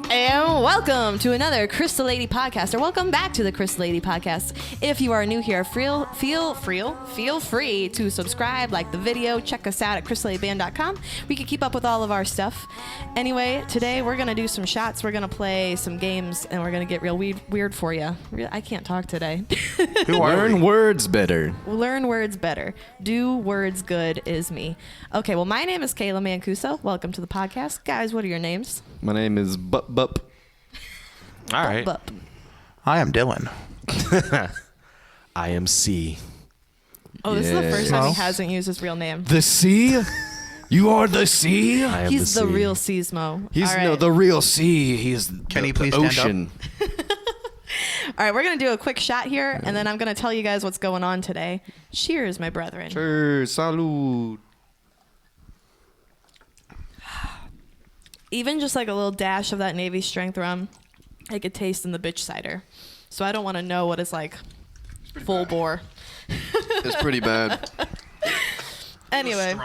And welcome to another Crystal Lady podcast, or welcome back to the Crystal Lady podcast. If you are new here, feel free to subscribe, like the video, check us out at crystallaband.com. We can keep up with all of our stuff. Anyway, today we're going to do some shots, we're going to play some games, and we're going to get real weird for you. I can't talk today. Learn words better. Learn words better. Do words good is me. Okay, well, my name is Kayla Mancuso. Welcome to the podcast. Guys, what are your names? My name is Bup. All right. Bup. I am Dylan. I am C. Oh, this is the first time he Well. hasn't used his real name. The sea? You are the sea? I am He's the C. real Seasmo. He's All right. no the real sea. He's Can the, he please the stand ocean. All right, we're going to do a quick shot here, and then I'm going to tell you guys what's going on today. Cheers, my brethren. Sure, salud. Even just like a little dash of that Navy strength rum, I could taste in the bitch cider. So I don't want to know what it's like full bore. It's pretty bad. Anyway.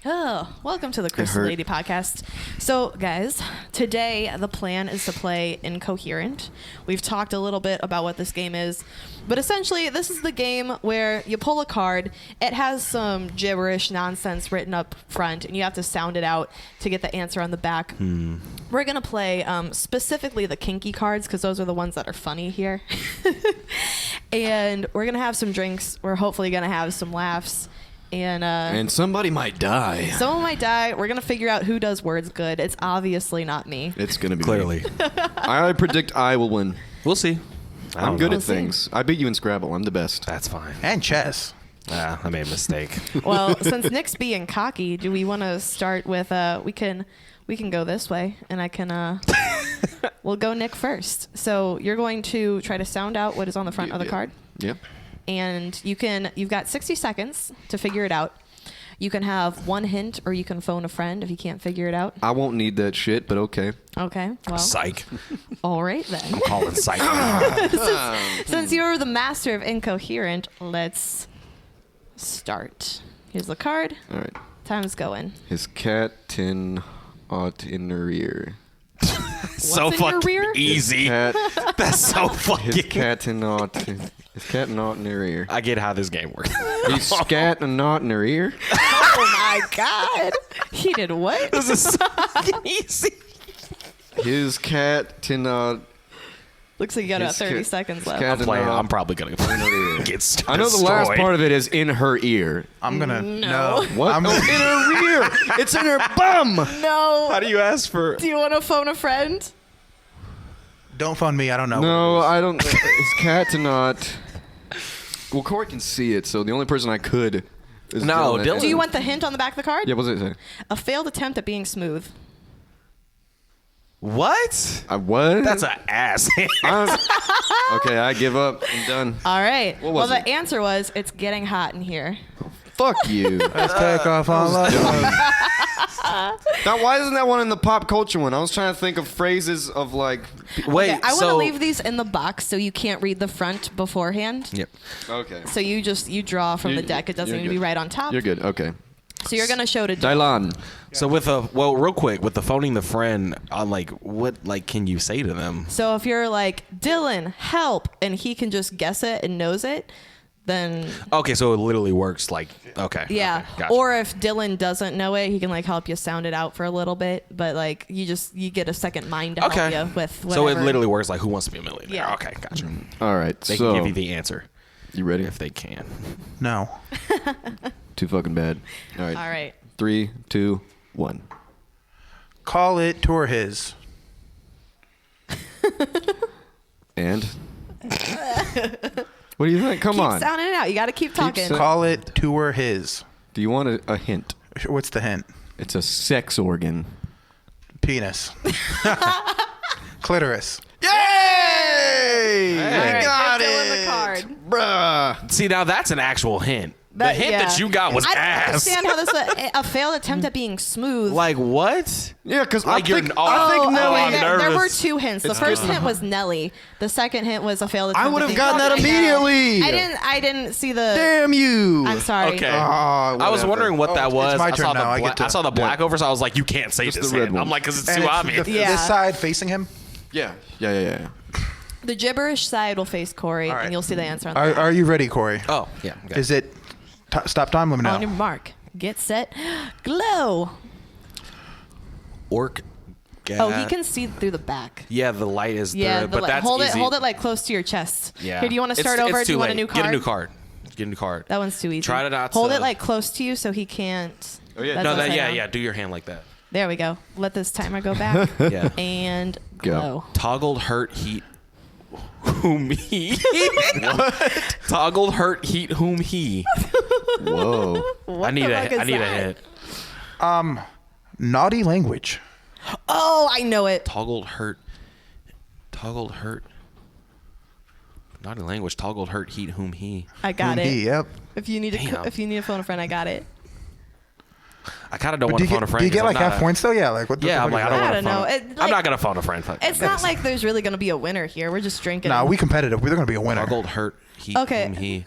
Oh, welcome to the Crystal hurt. Lady podcast. So, guys, today the plan is to play Incoherent. We've talked a little bit about what this game is, but essentially this is the game where you pull a card, it has some gibberish nonsense written up front, and you have to sound it out to get the answer on the back. We're going to play specifically the kinky cards because those are the ones that are funny here. And we're going to have some drinks. We're hopefully going to have some laughs. And somebody might die. someone might die. We're going to figure out who does words good. It's obviously not me. It's going to be Clearly. me. I predict I will win. We'll see. I'm good We'll at see. things. I beat you in Scrabble. I'm the best. That's fine. And chess. I made a mistake. Well, since Nick's being cocky, do we want to start with we can go this way, and I can we'll go Nick first. So you're going to try to sound out what is on the front of the card. Yep. And you've got 60 seconds to figure it out. You can have one hint, or you can phone a friend if you can't figure it out. I won't need that shit, but okay. Okay, well, Psych. all right then. I'm calling psych. Since you're the master of Incoherent, let's start. Here's the card. All right. Time's going. His cat tin ought in the rear. So What's in your fucking rear? easy. Cat, That's so his fucking. cat tin ought. His cat not in her ear. I get how this game works. He's scat and not in her ear. Oh my god. He did what? This is so fucking easy. His cat tin ought. Looks like you got about His 30 cat- seconds his left. cat- I'm probably gonna ear. get destroyed. I know the last part of it is in her ear. I'm gonna No. What? I'm Oh, in her rear. It's in her bum. No. How do you ask for? Do you want to phone a friend? Don't phone me. I don't know. No, I don't. His cat to not. Well, Corey can see it, so the only person I could is No, Dylan. Do you want the hint on the back of the card? Yeah, what's it say? A failed attempt at being smooth. What? What? That's an ass. Okay, I give up. I'm done. All right. What Well, was it? the answer was it's getting hot in here. Fuck you. Let's take off all Now, why isn't that one in the pop culture one? I was trying to think of phrases of like. Wait. Okay, I want to so leave these in the box so you can't read the front beforehand. Yep. Okay. So you draw from the deck. It doesn't you're need to be good. right on top. You're good. Okay. So you're gonna show to Dylan. So real quick, with the phoning the friend, on what can you say to them? So if you're like, Dylan, help, and he can just guess it and knows it, then Okay, so it literally works okay. yeah. Okay, gotcha. Or if Dylan doesn't know it, he can help you sound it out for a little bit. But you get a second mind to help you with whatever. So it literally works like Who Wants to Be a Millionaire? Yeah. Okay, gotcha. All right. They so can give you the answer you ready? if they can. No. Too fucking bad. All right. All right. 3, 2, 1. Call it tour his. And. What do you think? Come Keep on. sounding it out. You got to keep talking. sa- Call it tour his. Do you want a hint? What's the hint? It's a sex organ. Penis. Clitoris. Yay! All right, Got give it! Dylan the card. Bruh. See, now that's an actual hint. The hint that you got was I don't ass. understand how this was a failed attempt at being smooth. Like what? Yeah, because Like I think you're- Nelly. I'm there were nervous. 2 hints. The first hint was Nelly. The second hint was a failed attempt. I would at have being gotten that smooth. immediately. I didn't see the. Damn you. I'm sorry. Okay. Ah, I was whatever. wondering what that it's was. my I turn saw now. I the get to- I saw the black over, so I was like, you can't say Just this the red hint. I'm one. like, because it's And too it's obvious. Yeah. This side facing him. Yeah. The gibberish side will face Corey, All right. and you'll see the answer on Are you ready, Corey? Oh, yeah. Okay. Is it stop time? Let me know. On your mark, get set, glow. Orc. Oh, he can see through the back. Yeah, the light is Yeah, there, but that's hold easy. it like close to your chest. Yeah. Here, do you want to It's- start over? it's Do you too want a late. new card? Get a new card. Get a new card. That one's too easy. Try to not hold to- it like close to you so he can't. Oh, yeah. That's No, upside down. yeah. Do your hand like that. There we go. Let this timer go back. Yeah. And Go. glow. Toggled hurt heat. Whom he? What? Toggled hurt heat. Whom he? Whoa. What I need the a. fuck is I need a that? hint. Naughty language. Oh, I know it. Toggled hurt. Toggled hurt. Naughty language. Toggled hurt heat. Whom he? I got it. Yep. If you need Damn. to phone a friend, I got it. I kind of don't But want do to you phone a get, friend. do you get 'cause like I'm not half points though? Yeah. Like what? The Yeah, fuck I'm like, is I that? don't I want don't know. to phone. It, I'm like, not gonna phone a friend. It's not like there's really going to be a winner here. We're just drinking. Nah, we competitive. We're gonna be a winner. Toggled hurt heat. Okay. Whom he?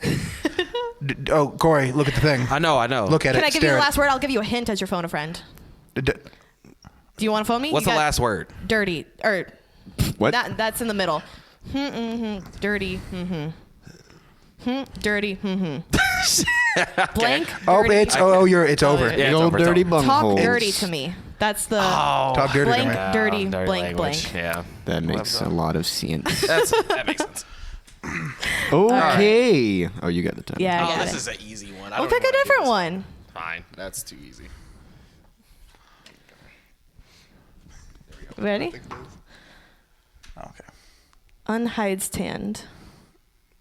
Oh, Corey, look at the thing. I know. Look at Can it. I give you stare the at last word? I'll give you a hint as your phone a friend. it. Do you want to phone me? What's You the got last word? Dirty or What? that's in the middle. Dirty. Dirty. Blank. Oh, dirty. it's it's over. Yeah, The it's old over, it's dirty over. bunghole. Talk dirty to me. That's the Talk dirty to blank, me. dirty, Dirty blank, language. blank. Yeah. That makes a lot of sense. That makes sense. Okay. Oh, you got the time. Yeah, I Oh, got this it. is an easy one. We'll pick a different one. Fine. That's too easy. Ready? Okay. Unhide stand.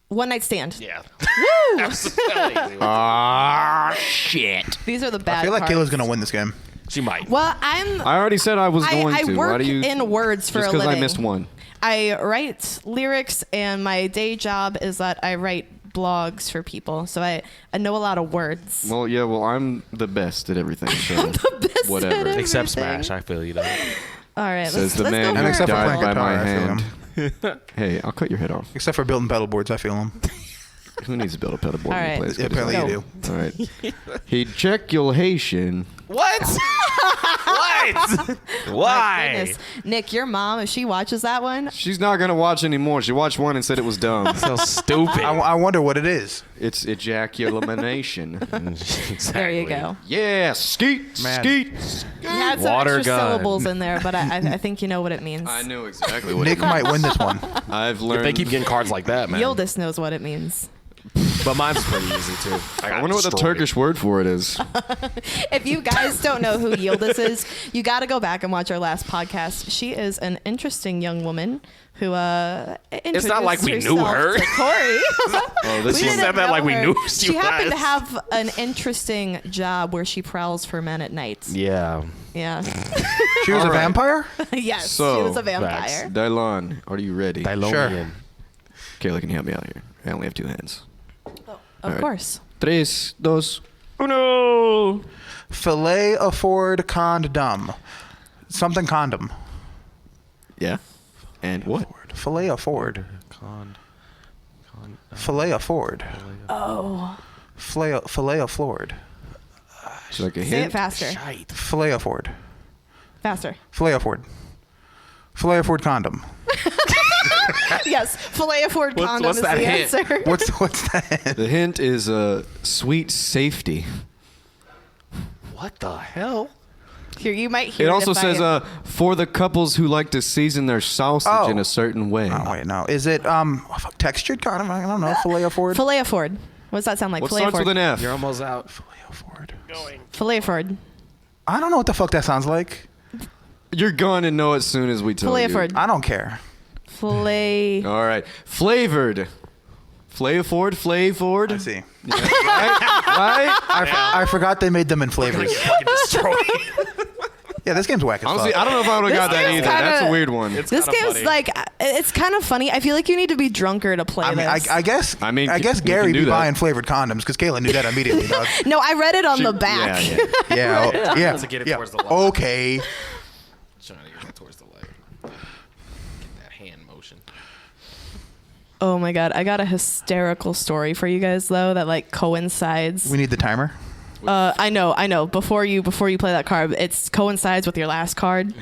One night stand. Yeah. Woo! Absolutely. Ah, shit. These are the bad I feel like cards. Kayla's gonna win this game. She might. Well, I already said I was going I to. work Why do you? in words for just a because living. I missed one. I write lyrics, and my day job is that I write blogs for people. So I know a lot of words. Well, yeah. Well, I'm the best at everything. So The best whatever. at Except everything. Smash. I feel you know. All right, Says the let's man go who And except for died playing by my guitar, I feel hand. Hey, I'll cut your head off. Except for building pedal boards, I feel him. Who needs to build a pedal board All when right. he plays Yeah, guitar? apparently you Go. do. All right. Ejaculation. What? What? Why? Goodness. Nick, your mom, if she watches that one, She's not gonna watch anymore. She watched one and said it was dumb. So stupid. I wonder what it is. It's ejaculation. Exactly. there you go. Yeah, skeet, Man. skeet. You had some Water extra gun. syllables in there, but I think you know what it means. I knew exactly what Nick it might win this one. I've If learned. they keep getting cards like that, man. Yildiz knows what it means. But mine's pretty easy too. I wonder what the Turkish word for it is. If you guys don't know who Yildiz is, you got to go back and watch our last podcast. She is an interesting young woman who It's not like we knew her. to Corey. Oh, this We She one. didn't said that know like we her. knew you She happened to guys. have an interesting job where she prowls for men at night. Yeah. Yeah. She was a All right. vampire? Yes, So, she was a vampire. Dylan, are you ready? Dylonian. Kayla can you help me out here. I only have two hands. Of course. 3, 2, 1. Filet afford condom. Something condom. Yeah. And what? Filet afford. Filet afford. Oh. Filet afford. It's like a Say hint. it faster. Filet afford. Faster. Filet afford. Filet afford condom. Yes. Filet afford condom what's is that the hint? answer. What's that? The hint is sweet safety. What the hell? Here, you might hear It also if says I, for the couples who like to season their sausage Oh. in a certain way. Oh wait, no. Is it textured condom? I don't know. Filet afford. Filet afford. What does that sound like? What Filet starts afford. with an F? You're almost out. Filet afford. Filet afford. I don't know what the fuck that sounds like. You're going to know as soon as we tell Filet you. afford. I don't care. Filet. All right. Flavored. Flavored. I see. Right? I forgot they made them in flavors. Fucking destroyed. Yeah, this game's whack as Honestly, fuck. I don't know if I would have got that game's either. That's kinda- a weird one. It's This kinda game's funny. like, it's kind of funny. I feel like you need to be drunker to play I mean, this. I guess you Gary can do be that. buying flavored condoms because Kayla knew that immediately, dog. No, I read it on the back. Yeah, yeah. Yeah, yeah, To get it yeah. towards the light. Okay. Trying to get it towards the light. Get that hand motion. Oh my god, I got a hysterical story for you guys though that like coincides. We need the timer. I know. Before you play that card, it coincides with your last card. Mm-hmm.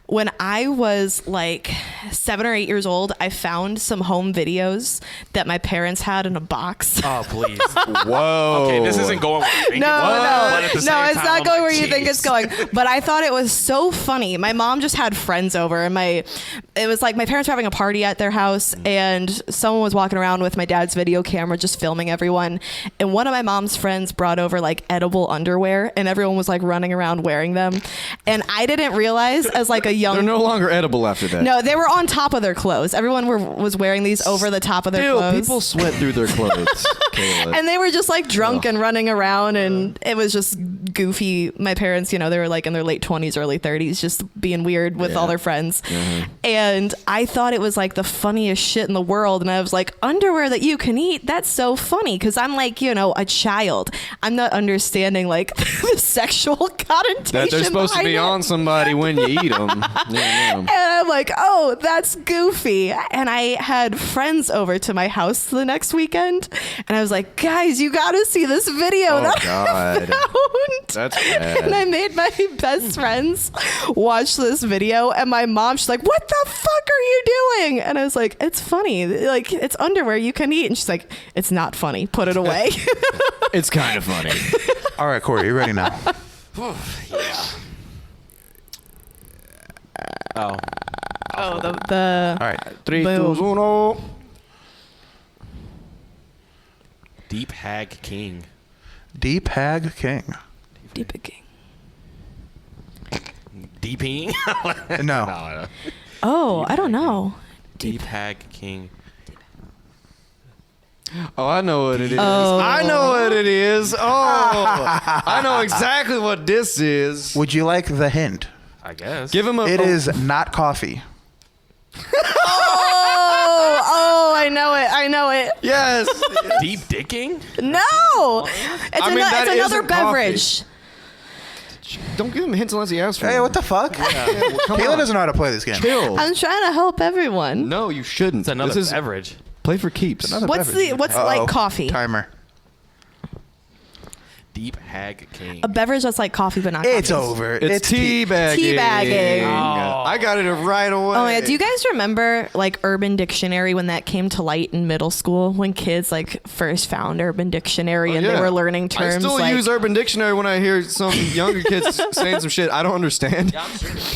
When I was like 7 or 8 years old, I found some home videos that my parents had in a box. Oh, please. Whoa. Okay, this isn't going where I think No, it was, no, but at the no, same it's time, not I'm going like, where you think it's jeez. going. But I thought it was so funny. My mom just had friends over, and it was like my parents were having a party at their house, and someone was walking around with my dad's video camera just filming everyone. And one of my mom's friends brought over like edible underwear, and everyone was like running around wearing them. And I didn't realize as like a young They're no longer edible after that. no, they were on top of their clothes. Everyone was wearing these over the top of their Still, clothes. people sweat through their clothes. Kayla. And they were just like drunk and running around, and it was just goofy. My parents, they were like in their late 20s, early 30s, just being weird with all their friends. And I thought it was like the funniest shit in the world. And I was like, underwear that you can eat? That's so funny. Because I'm like, a child. I'm not understanding like the sexual connotation. that they're supposed to behind be it. on somebody when you eat them. And I'm like, oh, that's goofy. And I had friends over to my house the next weekend. And I was like, guys, you got to see this video Oh, that I God. found. That's bad. And I made my best friends watch this video. And my mom, she's like, what the fuck are you doing? And I was like, it's funny. Like, it's underwear you can eat. And she's like, it's not funny. Put it away. It's kind of funny. All right, Corey, you ready now? Yeah. Oh. Oh, the All right. 3, 2, Boom. 1. Deep Hag King. Deep Hag King. Deep King. Deeping? No. Oh, I don't know. Deep Hag King. Oh, I know what it is. Oh. I know what it is. Oh, I know exactly what this is. Would you like the hint? I guess. Give him a. It is not coffee. Oh, I know it. Yes. Deep Dicking? No. It's, I mean, that it's another isn't coffee. beverage. Don't give him hints unless he asks for Hey, them. what the fuck? Kayla doesn't know how to play this game. Chill. I'm trying to help everyone. No, you shouldn't. It's another This is beverage. play for keeps. Another What's beverage. what's Uh-oh. like coffee? Timer. Deep Hag King. A beverage that's like coffee but not coffee. It's over. It's teabagging. Teabagging. Oh. I got it right away. Oh my god, do you guys remember like Urban Dictionary when that came to light in middle school when kids like first found Urban Dictionary and they were learning terms I still like use Urban Dictionary when I hear some younger kids saying some shit I don't understand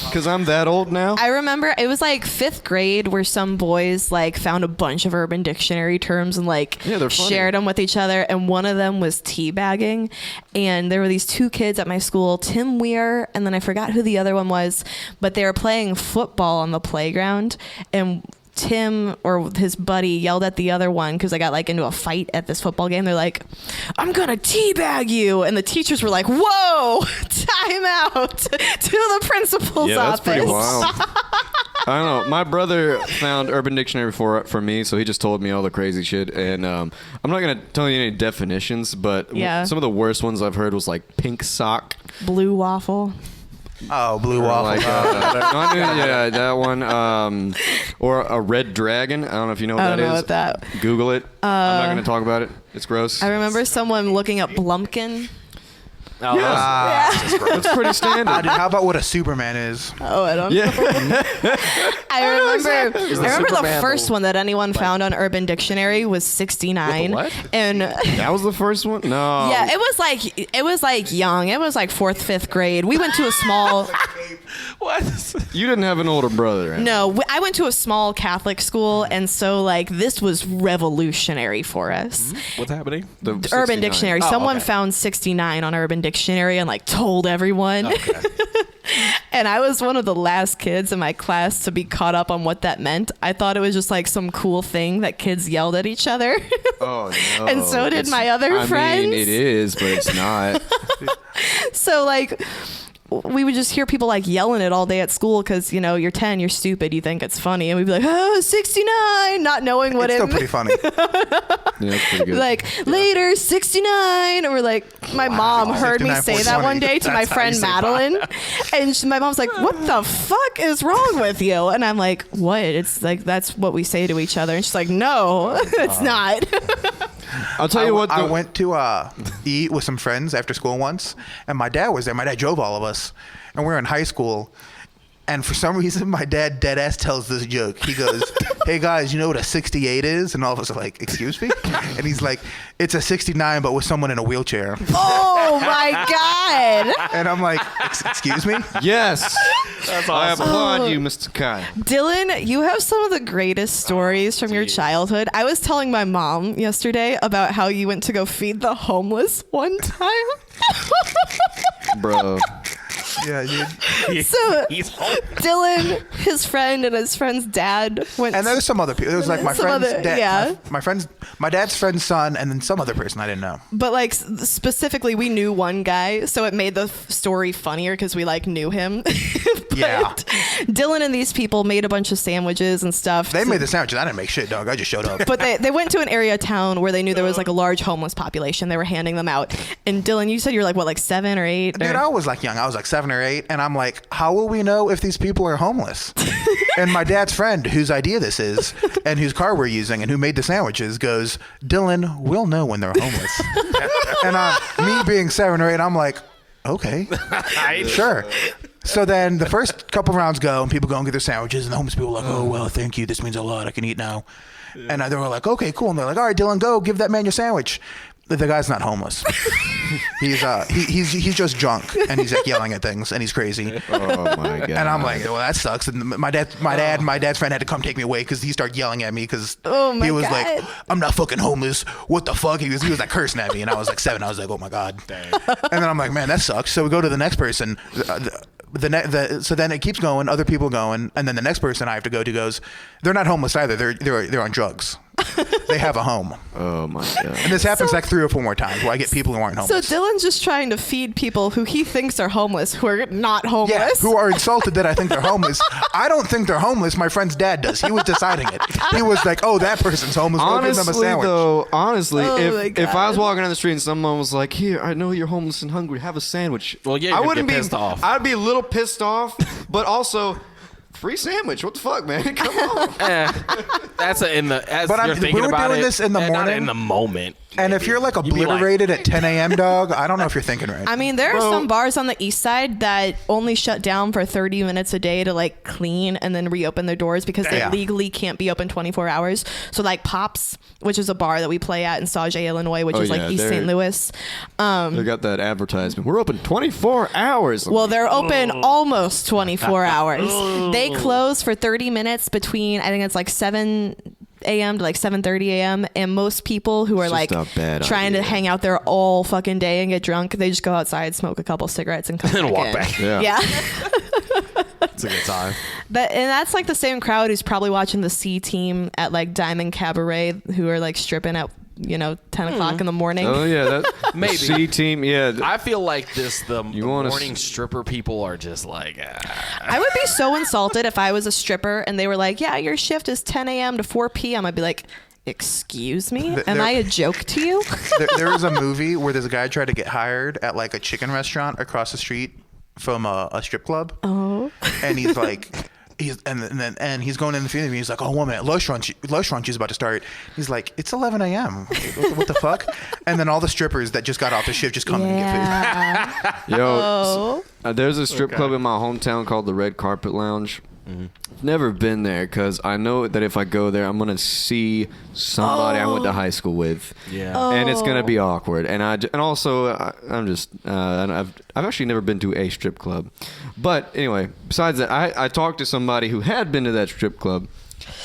because I'm that old now. I remember it was like 5th grade where some boys like found a bunch of Urban Dictionary terms and like Yeah, they're funny. shared them with each other, and one of them was teabagging. And there were these 2 kids at my school, Tim Weir, and then I forgot who the other one was, but they were playing football on the playground, and Tim or his buddy yelled at the other one because I got like into a fight at this football game. They're like, I'm gonna teabag you, and the teachers were like, whoa, time out to the principal's Yeah, that's office. pretty wild. I don't know. My brother found Urban Dictionary for me, so he just told me all the crazy shit. And I'm not going to tell you any definitions, but Yeah. some of the worst ones I've heard was like pink sock. Blue waffle. Oh, blue Or waffle. like, yeah, that one. Or a red dragon. I don't know if you know what I that don't know is. what that. Google it. I'm not going to talk about it. It's gross. I remember someone looking up Blumpkin. Oh, That's pretty standard. How about what a Superman is? Oh, I don't know. Yeah. I remember the Superman first the- one that anyone found on Urban Dictionary was 69. What? And That was the first one? No. yeah, it was like young. It was like 4th, 5th grade. We went to a small what? You didn't have an older brother. Right? No, I went to a small Catholic school, and so like this was revolutionary for us. What's happening? The Urban 69. Dictionary. Oh, Someone okay. found 69 on Urban Dictionary and like told everyone. Okay. And I was one of the last kids in my class to be caught up on what that meant. I thought it was just like some cool thing that kids yelled at each other. Oh, no. And so did my other I friends. mean, it is, but it's not. So like we would just hear people like yelling it all day at school because, you know, you're 10, you're stupid, you think it's funny. And we'd be like, oh, 69, not knowing what It's it still pretty funny. Yeah, that's pretty good. like, later, 69. Or like, my mom heard me 69, say that one day to my That's how you friend say Madeline. And my mom's like, what the fuck is wrong with you? And I'm like, what? It's like, that's what we say to each other. And she's like, no, it's not. I'll tell you what. I went to eat with some friends after school once, and my dad was there. My dad drove all of us, and we were in high school. And for some reason, my dad dead ass tells this joke. He goes, hey guys, you know what a 68 is? And all of us are like, excuse me? And he's like, it's a 69, but with someone in a wheelchair. Oh my God. And I'm like, excuse me? Yes. That's I awesome. applaud you, Mr. Kai. Dylan, you have some of the greatest stories from your childhood. I was telling my mom yesterday about how you went to go feed the homeless one time. Bro. Yeah, dude. So He's Dylan, his friend, and his friend's dad went. And there's some other people. There was like my Some friend's other- dad, yeah. my dad's friend's son, and then some other person I didn't know. But like specifically, we knew one guy, so it made the story funnier because we like knew him. But Yeah. Dylan and these people made a bunch of sandwiches and stuff. They made the sandwiches. I didn't make shit, dog. I just showed up. But they went to an area of town where they knew there was like a large homeless population. They were handing them out. And Dylan, you said you were like, what, like 7 or 8? Dude, I was like young. I was like 7 or 8, and I'm like, how will we know if these people are homeless? And my dad's friend, whose idea this is, and whose car we're using, and who made the sandwiches, goes, Dylan, we'll know when they're homeless. And me being 7 or 8, I'm like, okay, sure. So then the first couple rounds go, and people go and get their sandwiches, and the homeless people are like, oh, well, thank you. This means a lot. I can eat now. And they were like, okay, cool. And they're like, all right, Dylan, go give that man your sandwich. The guy's not homeless. He's just drunk, and he's like yelling at things, and he's crazy. Oh my god. And I'm like, well, that sucks. And my dad's friend had to come take me away because he started yelling at me because Oh, my he was God. like, I'm not fucking homeless. What the fuck? He was like cursing at me, and I was like 7. I was like, oh my god. And then I'm like, man, that sucks. So we go to the next person. So then it keeps going. Other people going, and then the next person I have to go to goes, they're not homeless either. They're on drugs. They have a home. Oh my god. And this happens like 3 or 4 more times where I get people who aren't So homeless. Dylan's just trying to feed people who he thinks are homeless, who are not Yeah, homeless. who are insulted that I think they're homeless. I don't think they're homeless. My friend's dad does. He was deciding it. He was like, "Oh, that person's homeless. Go give them a Honestly, sandwich." though, honestly, Oh my if I was God. walking down the street and someone was like, "Here, I know you're homeless and hungry. Have a sandwich." Well, yeah, I you're gonna wouldn't get be pissed off. I'd be a little pissed off, but also free sandwich. What the fuck, man? Come on. That's as But you're we thinking were about doing it, this in the not morning. in the moment. And if you're like You'd be like- obliterated at 10 a.m., dog, I don't know if you're thinking right. I mean, there are Bro. some bars on the east side that only shut down for 30 minutes a day to like clean and then reopen their doors because they Yeah. legally can't be open 24 hours. So like Pops, which is a bar that we play at in Sauget, Illinois, which Oh, is like yeah, East they're- St. Louis. They got that advertisement. We're open 24 hours. Well, they're open almost 24 hours. They close for 30 minutes between, I think it's like 7 a.m. to like 7:30 a.m. And most people who are It's like just a bad trying to idea. hang out there all fucking day and get drunk, they just go outside, smoke a couple cigarettes, and come And back walk in. back. Yeah. Yeah. It's a good time. And that's like the same crowd who's probably watching the C Team at like Diamond Cabaret, who are like stripping at 10 o'clock in the morning. Oh yeah, that Maybe. C team. Yeah, I feel like the wanna morning stripper people are just like, I would be so insulted if I was a stripper and they were like, yeah, your shift is 10 a.m. to 4 p.m. I'd be like, excuse me? Am I a joke to you? there was a movie where this guy tried to get hired at like a chicken restaurant across the street from a strip club. Oh. And he's like, he's going in the interview. He's like, oh, woman, lunch is about to start. He's like, it's 11 a.m. What the fuck? And then all the strippers that just got off the shift just come in and get food. Yeah. yo, there's a strip club in my hometown called the Red Carpet Lounge. I've never been there because I know that if I go there, I'm gonna see somebody I went to high school with. Yeah. And it's gonna be awkward. And I've actually never been to a strip club. But anyway, besides that, I talked to somebody who had been to that strip club,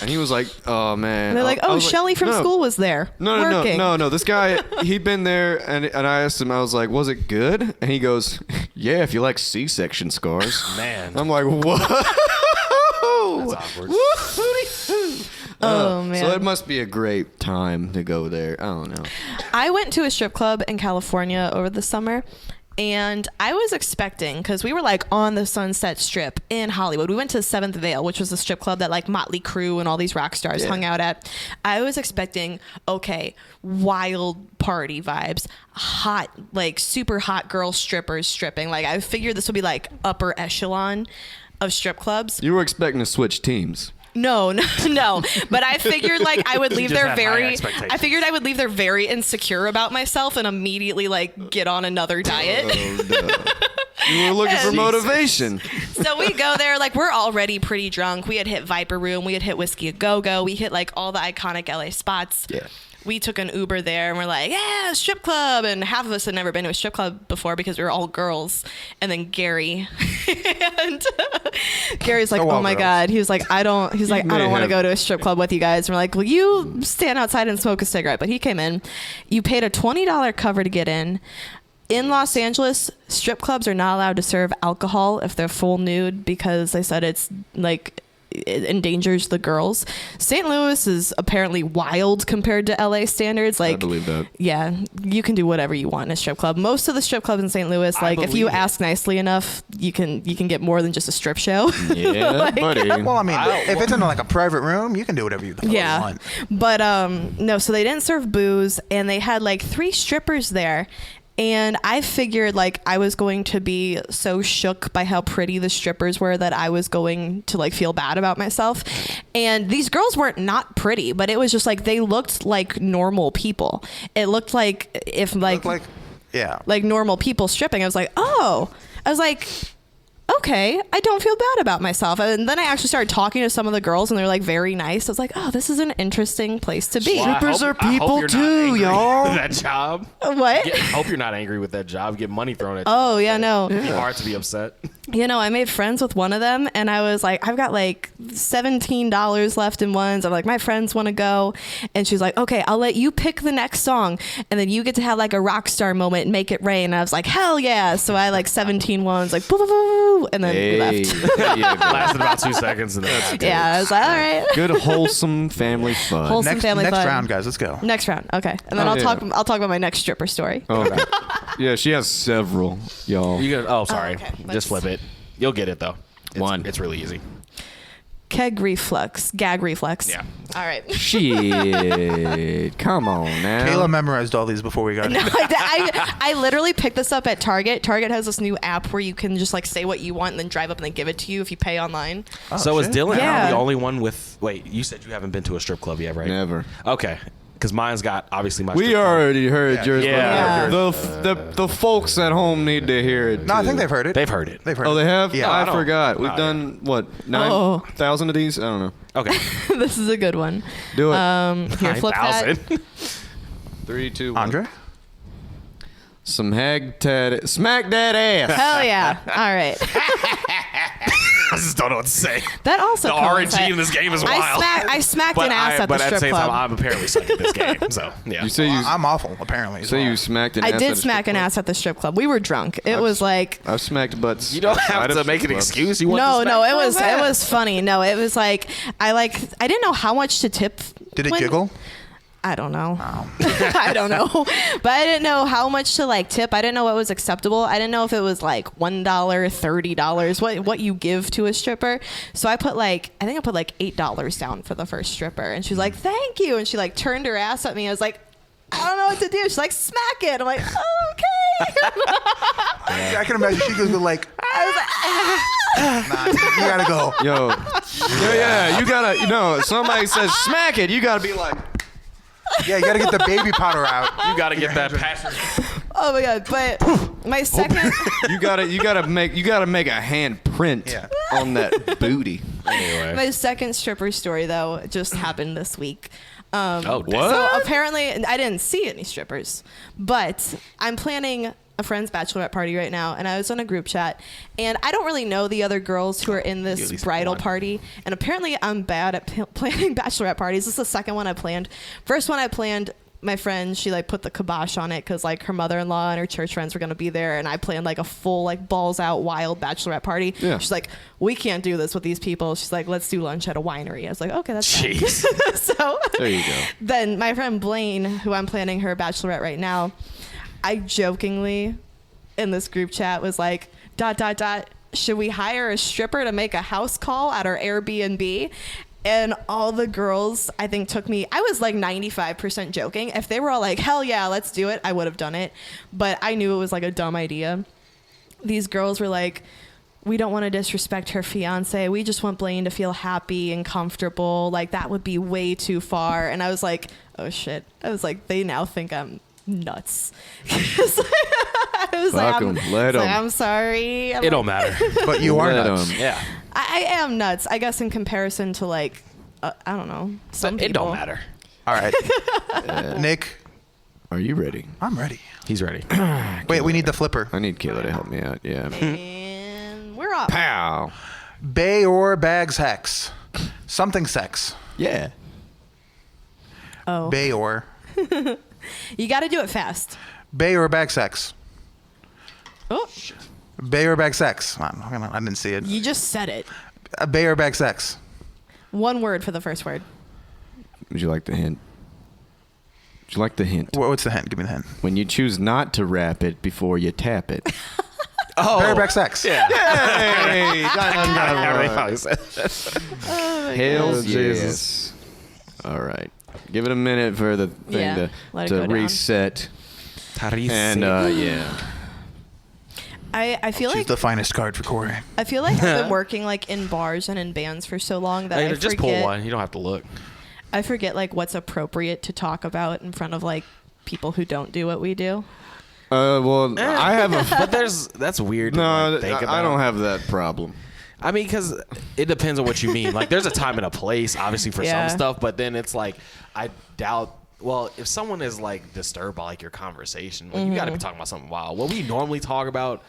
and he was like, "Oh man." And they're like, I oh, was Shelly from "No, school was there. working. No. This guy, he'd been there, and I asked him, I was like, was it good? And he goes, yeah, if you like C-section scars. Man. I'm like, what? That's awkward. Oh, man. So it must be a great time to go there. I don't know. I went to a strip club in California over the summer, And I was expecting, because we were like on the Sunset Strip in Hollywood. We went to Seventh Veil, which was a strip club that like Motley Crue and all these rock stars hung out at. I was expecting, okay, wild party vibes, hot, like super hot girl strippers stripping. Like I figured this would be like upper echelon of strip clubs. You were expecting to switch teams. No. But I figured like I would leave just there had high very. expectations. I figured I would leave there very insecure about myself and immediately like get on another diet. Oh, no. You were looking for motivation. So we go there, like we're already pretty drunk. We had hit Viper Room, we had hit Whiskey A Go Go, we hit like all the iconic LA spots. Yeah. We took an Uber there and we're like, yeah, strip club. And half of us had never been to a strip club before because we were all girls. And then Gary, and Gary's like, oh my girls. God. He was like, I don't want to go to a strip club with you guys. And we're like, will you stand outside and smoke a cigarette? But he came in. You paid a $20 cover to get in. In Los Angeles, strip clubs are not allowed to serve alcohol if they're full nude because they said it's like it endangers the girls. St. Louis is apparently wild compared to LA standards. Like, I believe that. Yeah, you can do whatever you want in a strip club. Most of the strip clubs in St. Louis, like if you ask nicely enough, you can get more than just a strip show. Yeah, Like, buddy. Well, I mean, if it's in like a private room, you can do whatever you want. But no, so they didn't serve booze and they had like 3 strippers there. And I figured like I was going to be so shook by how pretty the strippers were that I was going to like feel bad about myself. And these girls weren't not pretty, but it was just like they looked like normal people. It looked like if like normal people stripping. I was like, okay, I don't feel bad about myself. And then I actually started talking to some of the girls and they're like very nice. I was like, oh, this is an interesting place to be. Strippers are people too, y'all. That job. What? I hope you're not angry with that job. Get money thrown at you. Oh, yeah, no. It'd be hard to be upset. You know, I made friends with one of them and I was like, I've got like $17 left in ones. I'm like, my friends want to go. And she's like, okay, I'll let you pick the next song. And then you get to have like a rock star moment and make it rain. And I was like, hell yeah. So I like 17 ones, like, boo, boo, boo, and then we left. Lasted about 2 seconds. And then Yeah, I was like, all right. Good wholesome family fun. Wholesome family next fun. round, guys. Let's go. Next round. Okay. And then I'll talk about my next stripper story. Okay. Yeah, she has several, y'all. You got, sorry. okay. Just flip it. You'll get it though. One. It's really easy. Gag reflex. Yeah. All right. Shit. Come on now. Kayla memorized all these before we got No, here. I literally picked this up at Target. Target has this new app where you can just like say what you want and then drive up and then give it to you if you pay online. So is shit. Dylan Yeah. the only one with? Wait, you said you haven't been to a strip club yet, right? Never. Okay, because mine's got obviously my. We strip club. already heard yours. Yeah. The folks at home need to hear it. No, I too. think they've heard it. They've heard it. They've heard Oh, it. they have? Yeah. I I don't- forgot. We've Oh, done, what, Oh. 9,000 of these? I don't know. Okay. This is a good one. Do it. Here, flip that. 3, 2, 1. Andre? Some hag tat. Smack that ass. Hell yeah. All right. I just don't know what to say. That also The RNG in this game is wild. I smacked an ass at the but at the strip same club. time, I'm apparently suck at this game. So yeah. You say you, I'm awful, apparently. as say well. you smacked an I ass at did a smack strip an club? ass at the strip club. We were drunk. It was like I've smacked butts. You don't have outside to of make an strip clubs. excuse. You want no, to no. It was smack? it was funny. No, it was like I didn't know how much to tip. Did it when- jiggle? I don't know. I don't know. But I didn't know how much to like tip. I didn't know what was acceptable. I didn't know if it was like $1, $30, what you give to a stripper. So I put I think I put $8 down for the first stripper. And she's like, thank you. And she like turned her ass at me. I was like, I don't know what to do. She's like, smack it. I'm like, oh, okay. I can imagine she goes with like, nah, you gotta go. Yo, yeah, you gotta, somebody says smack it, you gotta be like, Yeah, you gotta get the baby powder out. You got to get that passion. Oh my God. But my second. you gotta make a hand print Yeah. on that booty. Anyway. My second stripper story, though, just happened this week. Oh, What? So apparently, I didn't see any strippers, but I'm planning a friend's bachelorette party right now, and I was on a group chat, and I don't really know the other girls who are in at this least bridal one. party, and apparently I'm bad at planning bachelorette parties. This is the second one I planned. First one I planned, my friend, she put the kibosh on it because her mother-in-law and her church friends were going to be there, and I planned a full balls out wild bachelorette party. Yeah. She's like, we can't do this with these people. She's like, let's do lunch at a winery. I was like, okay, that's fine. Jeez. So There you go. then my friend Blaine, who I'm planning her bachelorette right now, I jokingly in this group chat was like, ... should we hire a stripper to make a house call at our Airbnb? And all the girls, I think, took me. I was like 95% joking. If they were all like, hell yeah, let's do it, I would have done it. But I knew it was like a dumb idea. These girls were like, we don't want to disrespect her fiance. We just want Blaine to feel happy and comfortable. Like, that would be way too far. And I was like, oh shit. I was like, they now think I'm nuts. I was Fuck 'em. Let 'em. I'm sorry. It don't matter. But you are Let nuts. 'em. Yeah. I am nuts, I guess, in comparison to like, I don't know, some It people. don't matter. All right. Nick, Are you ready? I'm ready. He's ready. Wait, we need the flipper. I need Kayla to help me out. Yeah. And we're up. Pow. Bay or bags hex. Something sex. Yeah. Oh, Bay or. you got to do it fast. Bay or bag sex. Oh, Bay or bag sex. I didn't see it. you just said it. Bay or bag sex. One word for the first word. Would you like the hint? Would you like the hint? What's the hint? Give me the hint. When you choose not to wrap it before you tap it. Oh. Bay or bag sex. Yeah. Hey! I already probably said that. Hails, Oh, Jesus. yes. All right. Give it a minute for the thing Yeah, let it go to down. reset. Tyrese. And yeah. I feel Choose like the finest card for Corey. I feel like I've been working like in bars and in bands for so long that Hey, I just forget. pull one. You don't have to look. I forget like what's appropriate to talk about in front of like people who don't do what we do. Well, I have a. But that's weird. To, No, like, think about. I don't have that problem. I mean, because it depends on what you mean. Like, there's a time and a place, obviously, for Yeah. some stuff. But then it's like, I doubt. Well, if someone is like disturbed by like your conversation, like, you got to be talking about something wild. What we normally talk about.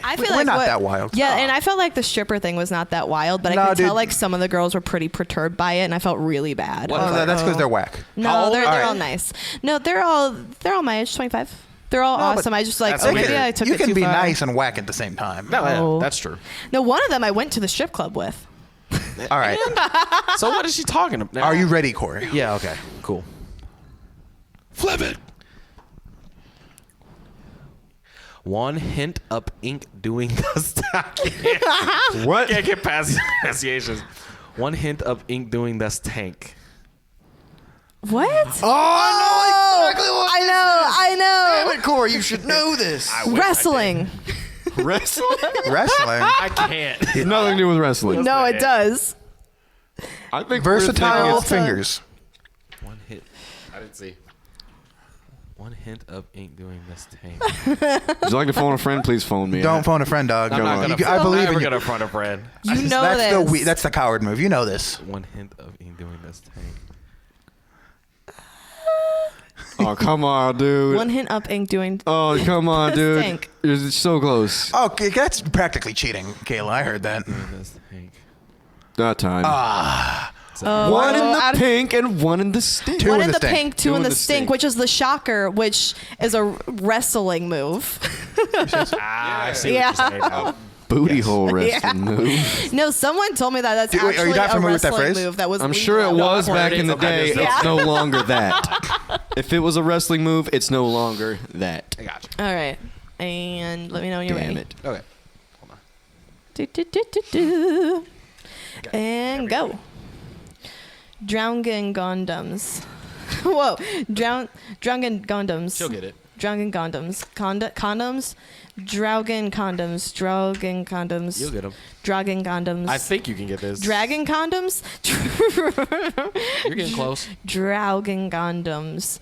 I feel We're like not what- that wild. Yeah, and I felt like the stripper thing was not that wild, but No, I could dude. tell like some of the girls were pretty perturbed by it, and I felt really bad. What? I was Oh, like, that's because oh. they're whack. No, How old they're are they? all nice. No, they're all my age, 25. They're all No, but awesome. I just like that's maybe weird. I took You it can too be far. nice and whack at the same time. No, Oh. yeah, that's true. No, one of them I went to the strip club with. All right. So what is she talking about? Are you ready, Corey? Yeah. Okay. Cool. Flip it. One hint up ink doing the stock. What? Can't get past the pronunciations. One hint of ink doing this tank. What? Oh, I know exactly what. I know. Damn it, Corey, you should know this. Wrestling. Wrestling? Wrestling. I can't. Nothing to do with wrestling. No, it does. I think Versatile we're thinking fingers. One hint. I didn't see. One hint of ink doing this tank. Would you like to phone a friend? Please phone me. Don't phone a friend, dog. I'm not You- gonna. I believe I'm in never you. gonna front a friend. You know That's this. that's the coward move. You know this. One hint of ink doing this tank. Oh, come on, dude. One hint up ink doing. Oh, come on, dude. Stink. You're so close. Okay, that's practically cheating, Kayla. I heard that. Doing this tank. That time. out one in the of- pink and one in the stink. Two One in in the the stink. pink, two in the stink, which is the shocker, which is a wrestling move. I see Yeah. what you're saying now. Booty hole wrestling Yeah. move. No, someone told me that that's Dude, wait, are you actually not a familiar with that wrestling phrase? move that was. I'm sure it legal. was back in the day. Okay. It's no longer that. If it was a wrestling move, it's no longer that. I got you. All right, and let me know when you're Damn ready. it. Okay. Hold on. Do, do, do, do, do. And go. Drowning Gondams. Whoa. Drowning Gondams. She'll get it. Drowning Gondams. Condoms. Drowning condoms. Drowning condoms. You'll get them. Dragon condoms. I think you can get this. Dragon condoms. You're getting close. Drowning condoms.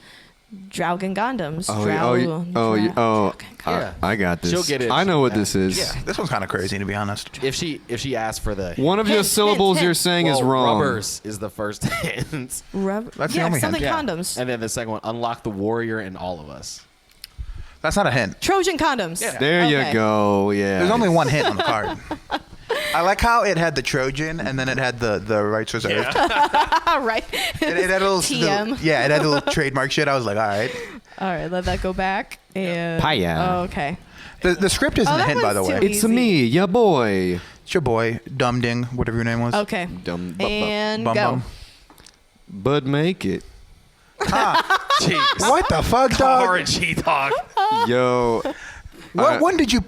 Drowning condoms. Yeah. I got this. She'll get it. I know what this is. Yeah. This one's kind of crazy, to be honest. If she asks for the One of your Hint, syllables hint, you're hint. saying is wrong. rubbers is the first hint. Rub- That's the yeah, only hint. something Yeah. condoms. And then the second one, unlock the warrior in all of us. That's not a hint. Trojan condoms. Yeah. There Okay. you go. Yeah. There's only one hint on the card. I like how it had the Trojan and then it had the rights reserved. Right. It had a little, TM. yeah, it had a little trademark shit. I was like, all right. All right, let that go back. And Paya. Oh, okay. The script isn't Oh, a that hint, by the one's way. too It's me, ya boy. It's your boy, Dum Ding, whatever your name was. Okay. Dumb And Bum go. Bum. Bud make it. Jeez. What the fuck, dog? G dog. Yo. What one did you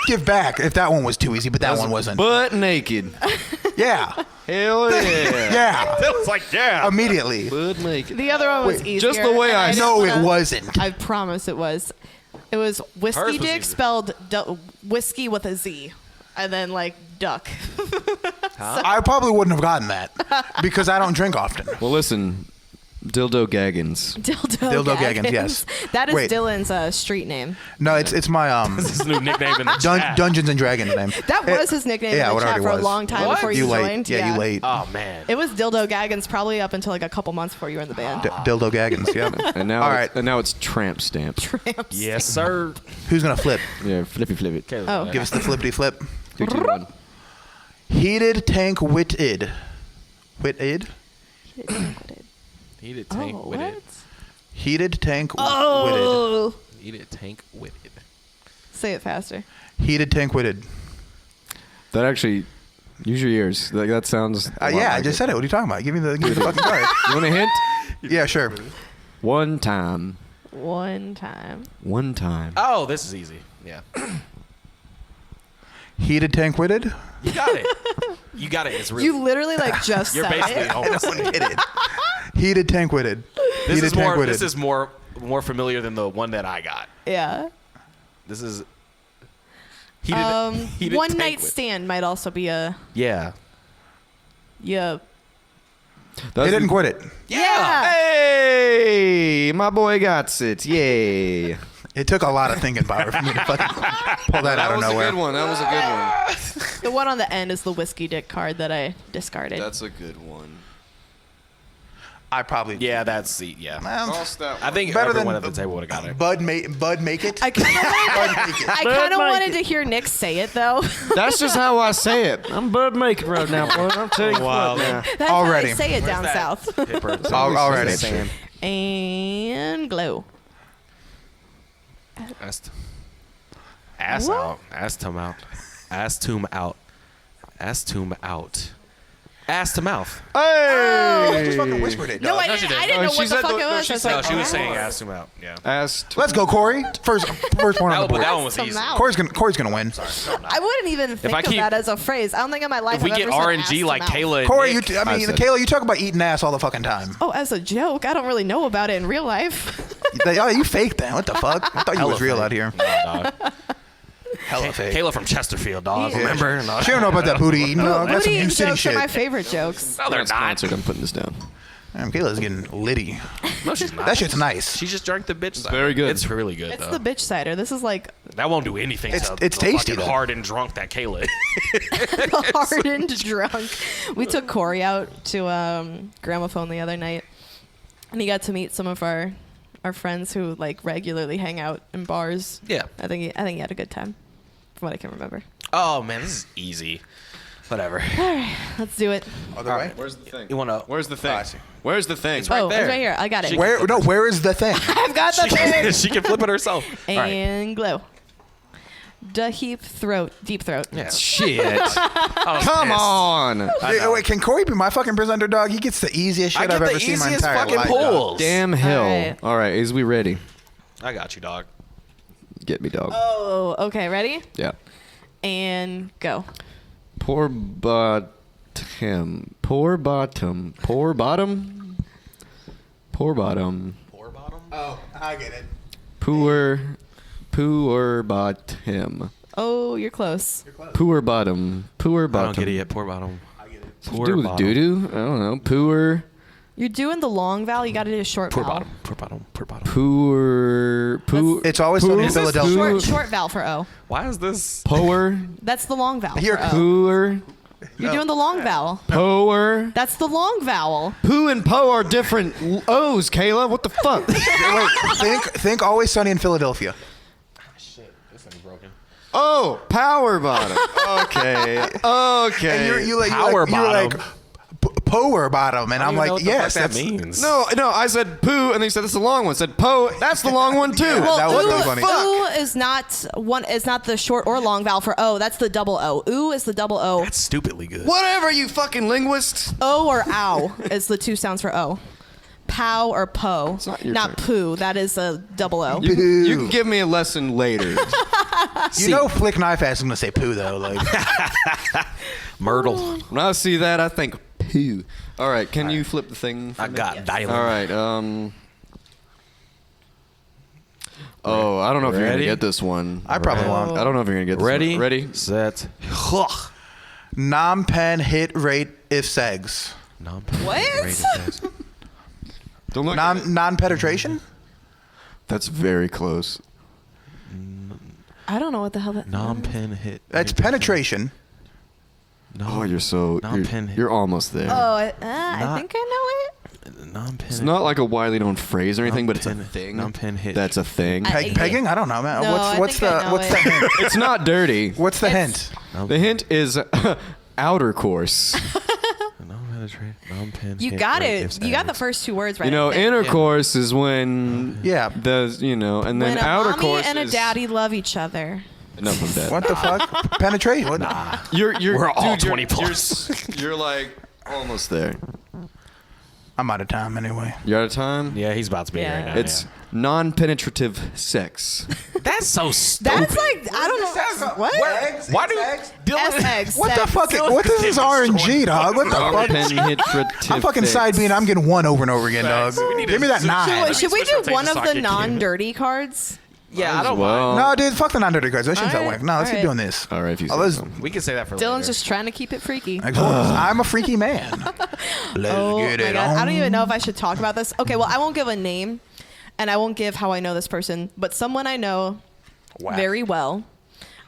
give back? If that one was too easy, but that one wasn't. Butt naked. Yeah. Hell yeah. Yeah. It was like, yeah. Immediately. Butt naked. The other one was Wait, easier. just the way and I- didn't No, it wanna- wasn't. I promise it was. It was Hers whiskey was dick easy. spelled whiskey with a Z, and then like duck. I probably wouldn't have gotten that because I don't drink often. Well, listen. Dildo Gaggins. Dildo Gaggins, yes. That is Wait. Dylan's street name. No, it's my His new nickname in the chat. Dungeons and Dragons name. That was his nickname yeah, in what the chat already for a was. long time What? before you You late. joined. Yeah, you late. Oh, man. It was Dildo Gaggins probably up until like a couple months before you were in the band. Dildo Gaggins. Yeah. And now, All right. and now it's tramp stamp. Tramps. Yes, sir. Who's gonna flip? Yeah, flippy flip it. Oh. Give us the flippity flip. 3, 2, 1. Heated tank witted. Witted? Eat it, tank Oh, with what? it. Heated tank witted. Oh. Eat it, tank with it. Say it faster. Heated tank witted. That actually, use your ears. Like, that sounds. Yeah, I just said it. What are you talking about? Give me the fucking card. You want a hint? Yeah, sure. One time. One time. One time. Oh, this is easy. Yeah. Heated tank witted. You got it. You got it. It's real. You literally like just You're said basically it. almost. Get it. Heated tank witted. This Heated is tank more. witted. This is more familiar than the one that I got. Yeah. This is. Heated One tank night with- stand might also be a Yeah. yeah. They didn't quit it. Yeah. Hey, my boy got it. Yay. It took a lot of thinking power for me to fucking pull that out That of was nowhere. a good one. That was a good one. The one on the end is the whiskey dick card that I discarded. That's a good one. I probably Yeah, that's the yeah. Well, Cross that I think Better everyone than- at the table would have got it. Bud make it. I kind of Bud make it. I kind of wanted to hear Nick say it though. That's just how I say it. I'm Bud Maker right now, boy. I'm telling you what now. That's Already. how they say it down south. Hipper. Already. Sam. And glow. Ass What? out. Ass to mouth. Ass to out. Ass to out. Ass to mouth. I just fucking whispered it. No, dog. I No, didn't, she didn't. I didn't Oh, know she what the said fuck the- it no, was. she I was said- No, like, she was saying oh. ass to mouth. Yeah. Asked. Let's go, Corey. First one on the But that board. one was Some easy. mouth. Corey's gonna win. I wouldn't even think I of keep- that as a phrase. I don't think in my life If we I've get ever said ass RNG to like mouth. Kayla and Corey, Nick, Kayla, you talk about eating ass all the fucking time. Oh, as a joke. I don't really know about it in real life. Oh, you fake that. What the fuck? I thought you Hella was real fake. out here. No, dog. Hella fake. Kayla from Chesterfield, dog. Yeah. Remember? No, She don't know about that booty eating. dog. That's some Booty new city jokes are shit. my favorite jokes. No, they're not. Sponsored. I'm putting this down. Damn, Kayla's getting litty. No, she's not. That shit's nice. She just drank the bitch cider. very good. It's really good, It's though. the bitch cider. This is like That won't do anything It's- to it's the tasty, fucking though. hard and drunk that Kayla is. the hardened drunk. We took Corey out to Gramophone the other night, and he got to meet some of our friends who like regularly hang out in bars. Yeah. I think he had a good time, from what I can remember. Oh, man, this is easy. Whatever. Let's do it. Other way. Where's the thing? You want to... Where's the thing? I see. Where's the thing? right oh, there. it's right here. I got it. She- Where? No, where is the thing? I've got the thing. she can flip it herself. All right. And glow. Deep throat. Yeah. Shit. I was Come pissed. on. know. Wait, can Corey be my fucking presenter, dog? He gets the easiest I shit get I've the ever seen in my easiest entire fucking life. pulls. Damn hill. right. All right, is we ready? I got you, dog. Get me, dog. Oh, okay. Ready? Yeah. And go. Poor bottom. Poor bottom. Poor bottom. Poor bottom. Poor bottom? Oh, I get it. Poor bottom. Oh, you're close. Poor bottom. Poor I bottom. don't get it yet. Poor bottom. I get it. Poor Do with bottom. doo doo? I don't know. Poor. You're doing the long vowel. You got to do a short Poor vowel. bottom. Poor bottom. Poor bottom. Poor. It's always sunny in Is this Philadelphia. Short vowel for O. Why is this... Poor. That's the long vowel. Here, for O. Poor. You're doing the long vowel. Poor. That's the long vowel. Poo and po are different O's, Kayla. What the fuck? Wait, think always sunny in Philadelphia. Shit, this thing's broken. Oh, power bottom. Okay. Okay. And you're like, Power bottom. power bottom, and I I'm don't even know like, what the yes, fuck that that's means. No, I said poo, and they said that's the long one. I said po, that's the long one too. Yeah, that was ooh, really funny. ooh is not the short or long vowel for O. That's the double O. Ooh is the double O. That's stupidly good. Whatever, you fucking linguist. O or ow is the two sounds for O. Pow or po. not your turn. poo. That is a double O. You can give me a lesson later. You know, Flick Knife Ass is gonna say poo though. Like Myrtle. When I see that, I think poo. All right, can you flip the thing? I got dialing. All right. Oh, I don't know if you're gonna Ready? get this one. I probably won't. I don't know if you're gonna get this Ready? one. Ready? Set. Non-pen hit rate if segs. What? Don't look. at it. Non-penetration. That's very close. I don't know what the hell that. Non-pen hit. That's penetration. Oh, you're almost there. Oh, I think I know it. Non-pen. It's not like a widely known phrase or anything, but it's a Non-pen- thing. non-pen hit. That's a thing. Pegging? I don't know, man. No, I what's think I the know what's the it. hint? It's not dirty. What's the hint? The hint is outer course. Non-penetrate. Non-pen. You hit got rate it. if You got the segs. first 2 words right. You know, I think. intercourse is when Yeah. and then When a outer mommy course and a is daddy love each other. enough of that. What the fuck? Penetration? What? Nah. We're all 20 plus. You're like almost there. I'm out of time anyway. You out of time? Yeah, he's about to be Yeah. right now. It's non-penetrative sex. That's so stupid. That's like I don't know what. Why do S eggs. What the fuck? What this is RNG, dog? What the fuck? Non-penetrative. I'm fucking side being. I'm getting one over and over again, dog. Give me that 9. Should we switch do rotations one so of I the can non-dirty cards? Yeah, I don't well. mind. No, dude, fuck the non-dirty cards. That shit's that Alright, way. No, let's keep alright. doing this. All right, if you Oh, say let's- so. We can say that for Dylan's later. just trying to keep it freaky. I'm a freaky man. Let's Oh get my it god! I don't on. even know if I should talk about this. Okay, well, I won't give a name, and I won't give how I know this person, but someone I know Whack. very well.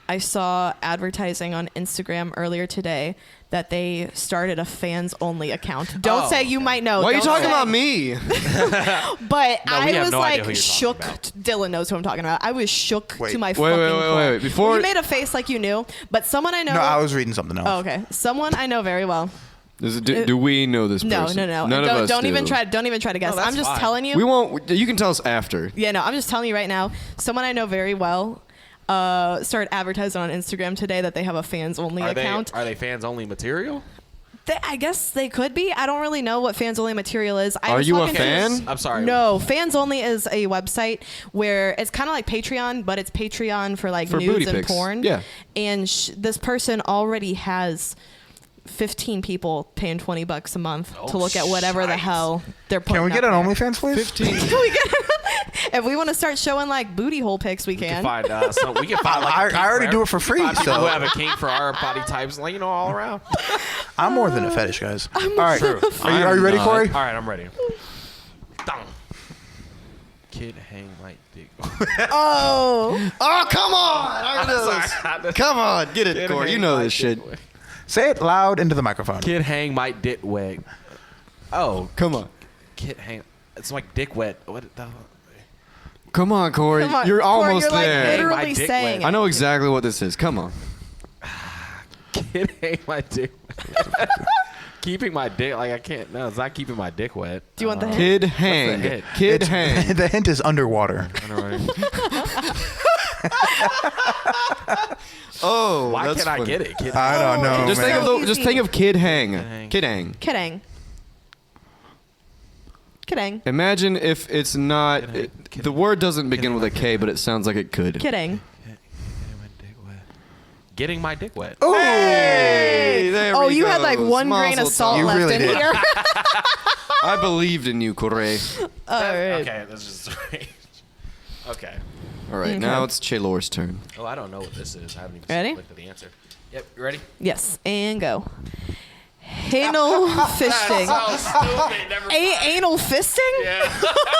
I saw advertising on Instagram earlier today that they started a fans only account. Don't say you might know. Why are you Don't talking say. about me? But No, we I have was no idea like who you're shook. talking about. Dylan knows who I'm talking about. I was shook Wait. to my Wait, fucking wait, core. wait. Before- You made a face like you knew, but someone I know. No, I was reading something else. Oh, okay. Someone I know very well. Do we know this No, person? no. None of us Don't do. even try. Don't even try to guess. that's I'm just fine. telling you. We won't. You can tell us after. Yeah, no, I'm just telling you right now. Someone I know very well started advertising on Instagram today that they have a fans only account. Are they fans only material? I guess they could be. I don't really know what fans only material is. I Are was you a talking to- fan? I'm sorry. No, fans only is a website where it's kind of like Patreon, but it's Patreon for like For nudes booty and pics. porn. Yeah. And this person already has 15 people paying $20 a month to look at whatever the shite. hell they're putting. Can we get up an there. OnlyFans, please? 15. If we want to start showing like booty hole pics, we We can can. find we can find like I a kink already for do it for free, find people so- who have a kink for our body types, like all around. I'm more than a fetish, guys. All right. True. Are you ready, not. Corey? All right, I'm ready. Dong. Kid hang my dick. Oh, Oh, come on! I know this. Come on, get it, Kid Corey. You hang know my this shit. dick wet. Say it loud into the microphone. Kid hang my dick wet. Oh, Come on. kid hang. It's like dick wet. What the? Come on, Corey. come on. You're Corey, almost you're like there. My literally dick saying wet. I it. know exactly what this is. Come on. Kid hang my dick. Keeping my dick like I can't. No, it's not keeping my dick wet. Do you want the hint? Kid hang. hit? Kid hang. The hint is underwater. Oh, Why that's can't I funny. get it? Kid I don't know, Just man. think of So just easy. think of kid hang. hang. Kid hang. Kidding. Kidding. Imagine if it's not. Kid hang. Kid The hang. word doesn't begin with a K, but it sounds like it could. Kidding. Getting my dick wet. Oh, Hey, there Oh, we you go. had like one grain of Mazel salt tov. You left really in did. here. I believed in you, Corey. All right. Okay, that's just strange. Okay. All right, Okay. now it's Chaylor's turn. Oh, I don't know what this is. I haven't even Ready? looked at the answer. Yep, you ready? Yes, and go. Anal fisting. stupid. Never Anal fisting?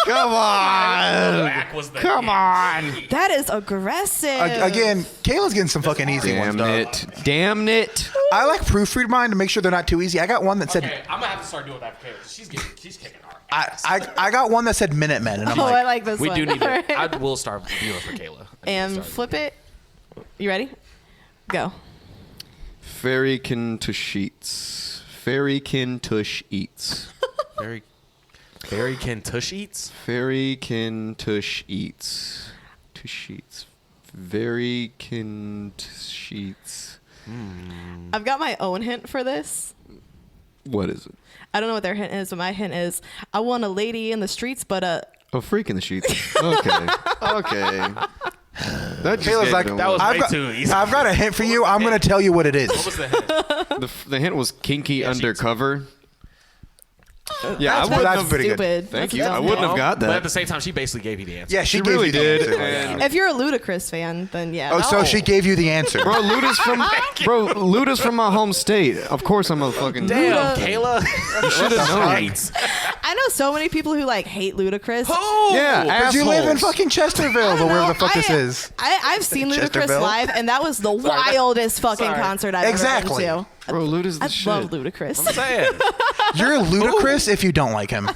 Come on. Come on. That is aggressive. again, Kayla's getting some fucking easy ones, Damn dog. it. Damn it. I like proofread mine to make sure they're not too easy. I got one that said Okay, I'm gonna have to start doing that because she's kicking our ass. I got one that said Minutemen, and I'm Oh, I like, like this We one. do need to. Alright. I will start doing for Kayla. And flip it. You ready? Go. Fairykin to sheets. Fairykin tush eats. Very can tush eats. Fairykin tush eats. Tush eats. Fairykin tush eats. I've got my own hint for this. What is it? I don't know what their hint is, but my hint is I want a lady in the streets, but Oh, freak in the sheets. Okay. Okay. That just Kayla's gave like, it That was away. way too easy. I've got a hint for you. I'm going to tell you what it is. What was the hint? The hint was kinky undercover. Yeah, That's I would that's have. pretty good. stupid. Thank That's you. dumb. I wouldn't have got But at the that. same time, she basically gave you the answer. Yeah, she She gave really you the did. answer. And If you're a Ludacris fan, then yeah. Oh, so she gave you the answer. bro, Luda's from my home state. Of course, I'm a fucking. Damn, Luda- Kayla. You should have known. Right. I know so many people who like hate Ludacris. Yeah, Because you live in assholes. fucking Chesterville, or wherever the fuck this is. I've seen Ludacris Chesterville? live, and that was the wildest fucking Sorry. concert I've Exactly. ever been to. Bro, Luda's the I shit. love Ludacris. I'm saying. You're ludicrous if you don't like him.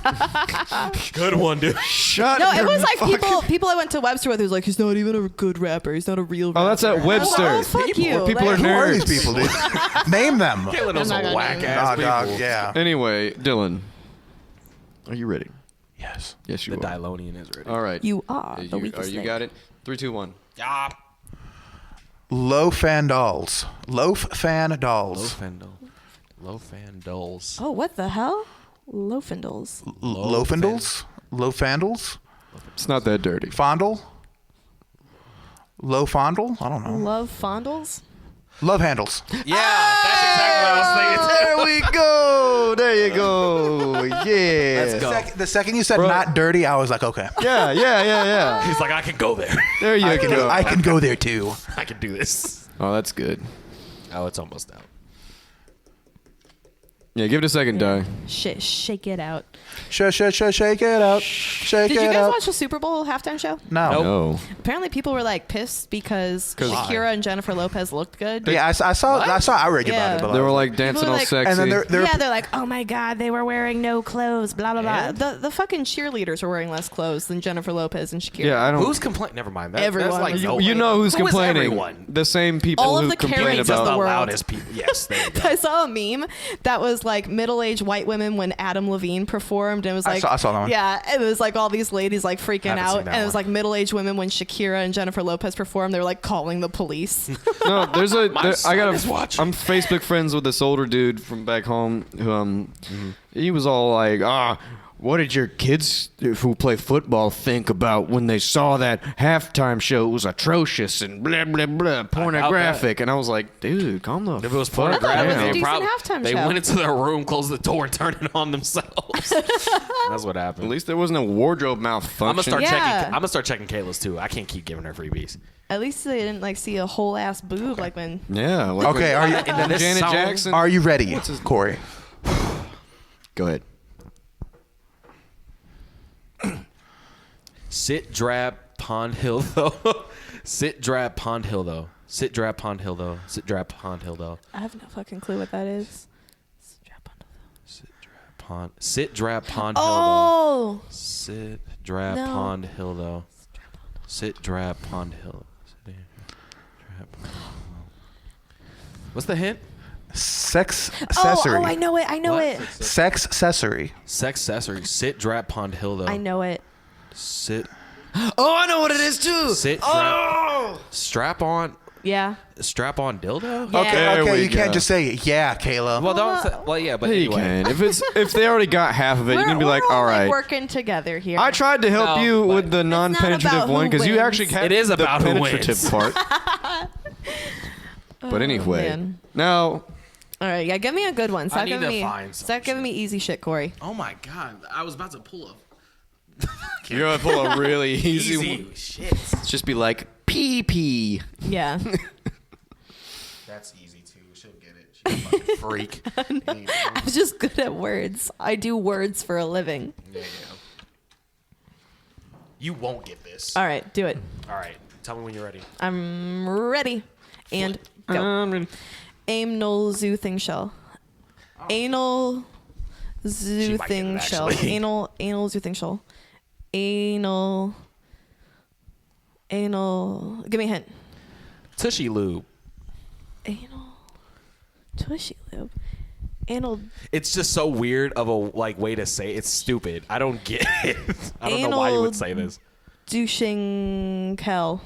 Good one, dude. Shut No, it your was like fucking- people I went to Webster with who's like, he's not even a good rapper. He's not a real rapper. Oh, that's at Webster. Oh, fuck you. People are Like, Who are nerds. these people, dude? Name them. Kayla knows I'm not some gonna whack name ass Nah, people. dog, yeah. Anyway, Dylan, are you ready? Yes. Yes, you The are. Dylonian is ready. All right. You are the you, weakest you link. got it. 3, 2, 1. Ah. Loaf fan dolls. Loaf fan dolls. Low-fan-dolls. Oh, what the hell? Loafindles. Loafindles? Loafandles? It's not that dirty. Fondle? Low fondle? I don't know. Love fondles? Love handles. Yeah, that's exactly what I was thinking. There we go. There you go. Yeah. Let's go. The second you said Bro. not dirty, I was like, okay. Yeah. He's like, I can go there. There you go. I can go there too. I can do this. Oh, that's good. Oh, it's almost out. Yeah, give it a second, Die. Shake it out. Shake it out. Shake Did you it guys out. watch the Super Bowl halftime show? No. Nope. No. Apparently, people were like pissed because 'Cause- Shakira and Jennifer Lopez looked good. Yeah, I saw outrage Yeah. about it. But They I were was like dancing were all like- sexy. and then they're Yeah, they're like, oh my god, they were wearing no clothes, blah blah blah. And? The fucking cheerleaders were wearing less clothes than Jennifer Lopez and Shakira. yeah, I don't. Who's complaining? Never mind. That, Everyone. That's like You- no you way. know who's Who is complaining? everyone? The same people All of who the complain Karens Just of the the about. world. loudest people. Yes, there you go. I saw a meme that was like middle-aged white women when Adam Levine performed, and it was like I saw that one. Yeah, it was like all these ladies like freaking Haven't out, seen and that it was one. like middle-aged women when Shakira and Jennifer Lopez performed. They were like calling the police. No, there's a. My there- I son got is a. watching. I'm Facebook friends with this older dude from back home who he was all like, what did your kids who play football think about when they saw that halftime show? It was atrocious and blah blah blah, pornographic. And I was like, dude, calm the. If it was fuck pornographic, it was a down. they, decent halftime they show. went into their room, closed the door, and turned it on themselves. That's what happened. At least there wasn't a wardrobe malfunction. I'm gonna start Yeah. checking. I'm gonna start checking Kayla's too. I can't keep giving her freebies. At least they didn't like see a whole ass boob like when. Yeah. Like Okay, are you And then this Janet song- Jackson. are you ready, Corey? Go ahead. Sit drab Pond Hill though. Sit drab Pond Hill though. Sit drab Pond Hill though. Sit drab Pond Hill though. I have no fucking clue what that is. Sit drab Pond Hill though. Oh, Sit drab No. Pond Hill though. Sit drab Pond Hill. Sit drab. What's the hint? Sex accessory. oh, I know it. I know What? it. Sex accessory. Sex accessory. Sit drab Pond Hill though. I know it. Sit. Oh, I know what it is too. Sit. Drab, strap on. Yeah. Strap on dildo. Yeah. Okay, There okay, we you can't go. just say yeah, Kayla. Well, don't. Say, well, yeah, but Yeah, you anyway. can. If they already got half of it, you can be like, we're all like right. working together here. I tried to help No, you but with the not non-penetrative about one who because you wins. actually had It is the about who penetrative wins. part. But anyway, man. now All right, yeah, give me a good one. Stop need giving to me. find some Stop giving me easy shit, Corey. Oh my god! I was about to pull up. you're gonna pull a really easy one. Shit. Let's just be like pee. Yeah. That's easy too. She'll get it. She's a fucking freak. I'm just good at words. I do words for a living. Yeah. You won't get this. All right, do it. All right. Tell me when you're ready. I'm ready. And go. Anal zoo thing shell. Anal zoo She might get thing it, shell. actually. Anal zoo thing shell. Anal. Give me a hint. Tushy lube. Anal. Tushy lube. Anal. It's just so weird of a way to say it. It's stupid. I don't get it. I don't know why you Anal- would say this. Douching kel.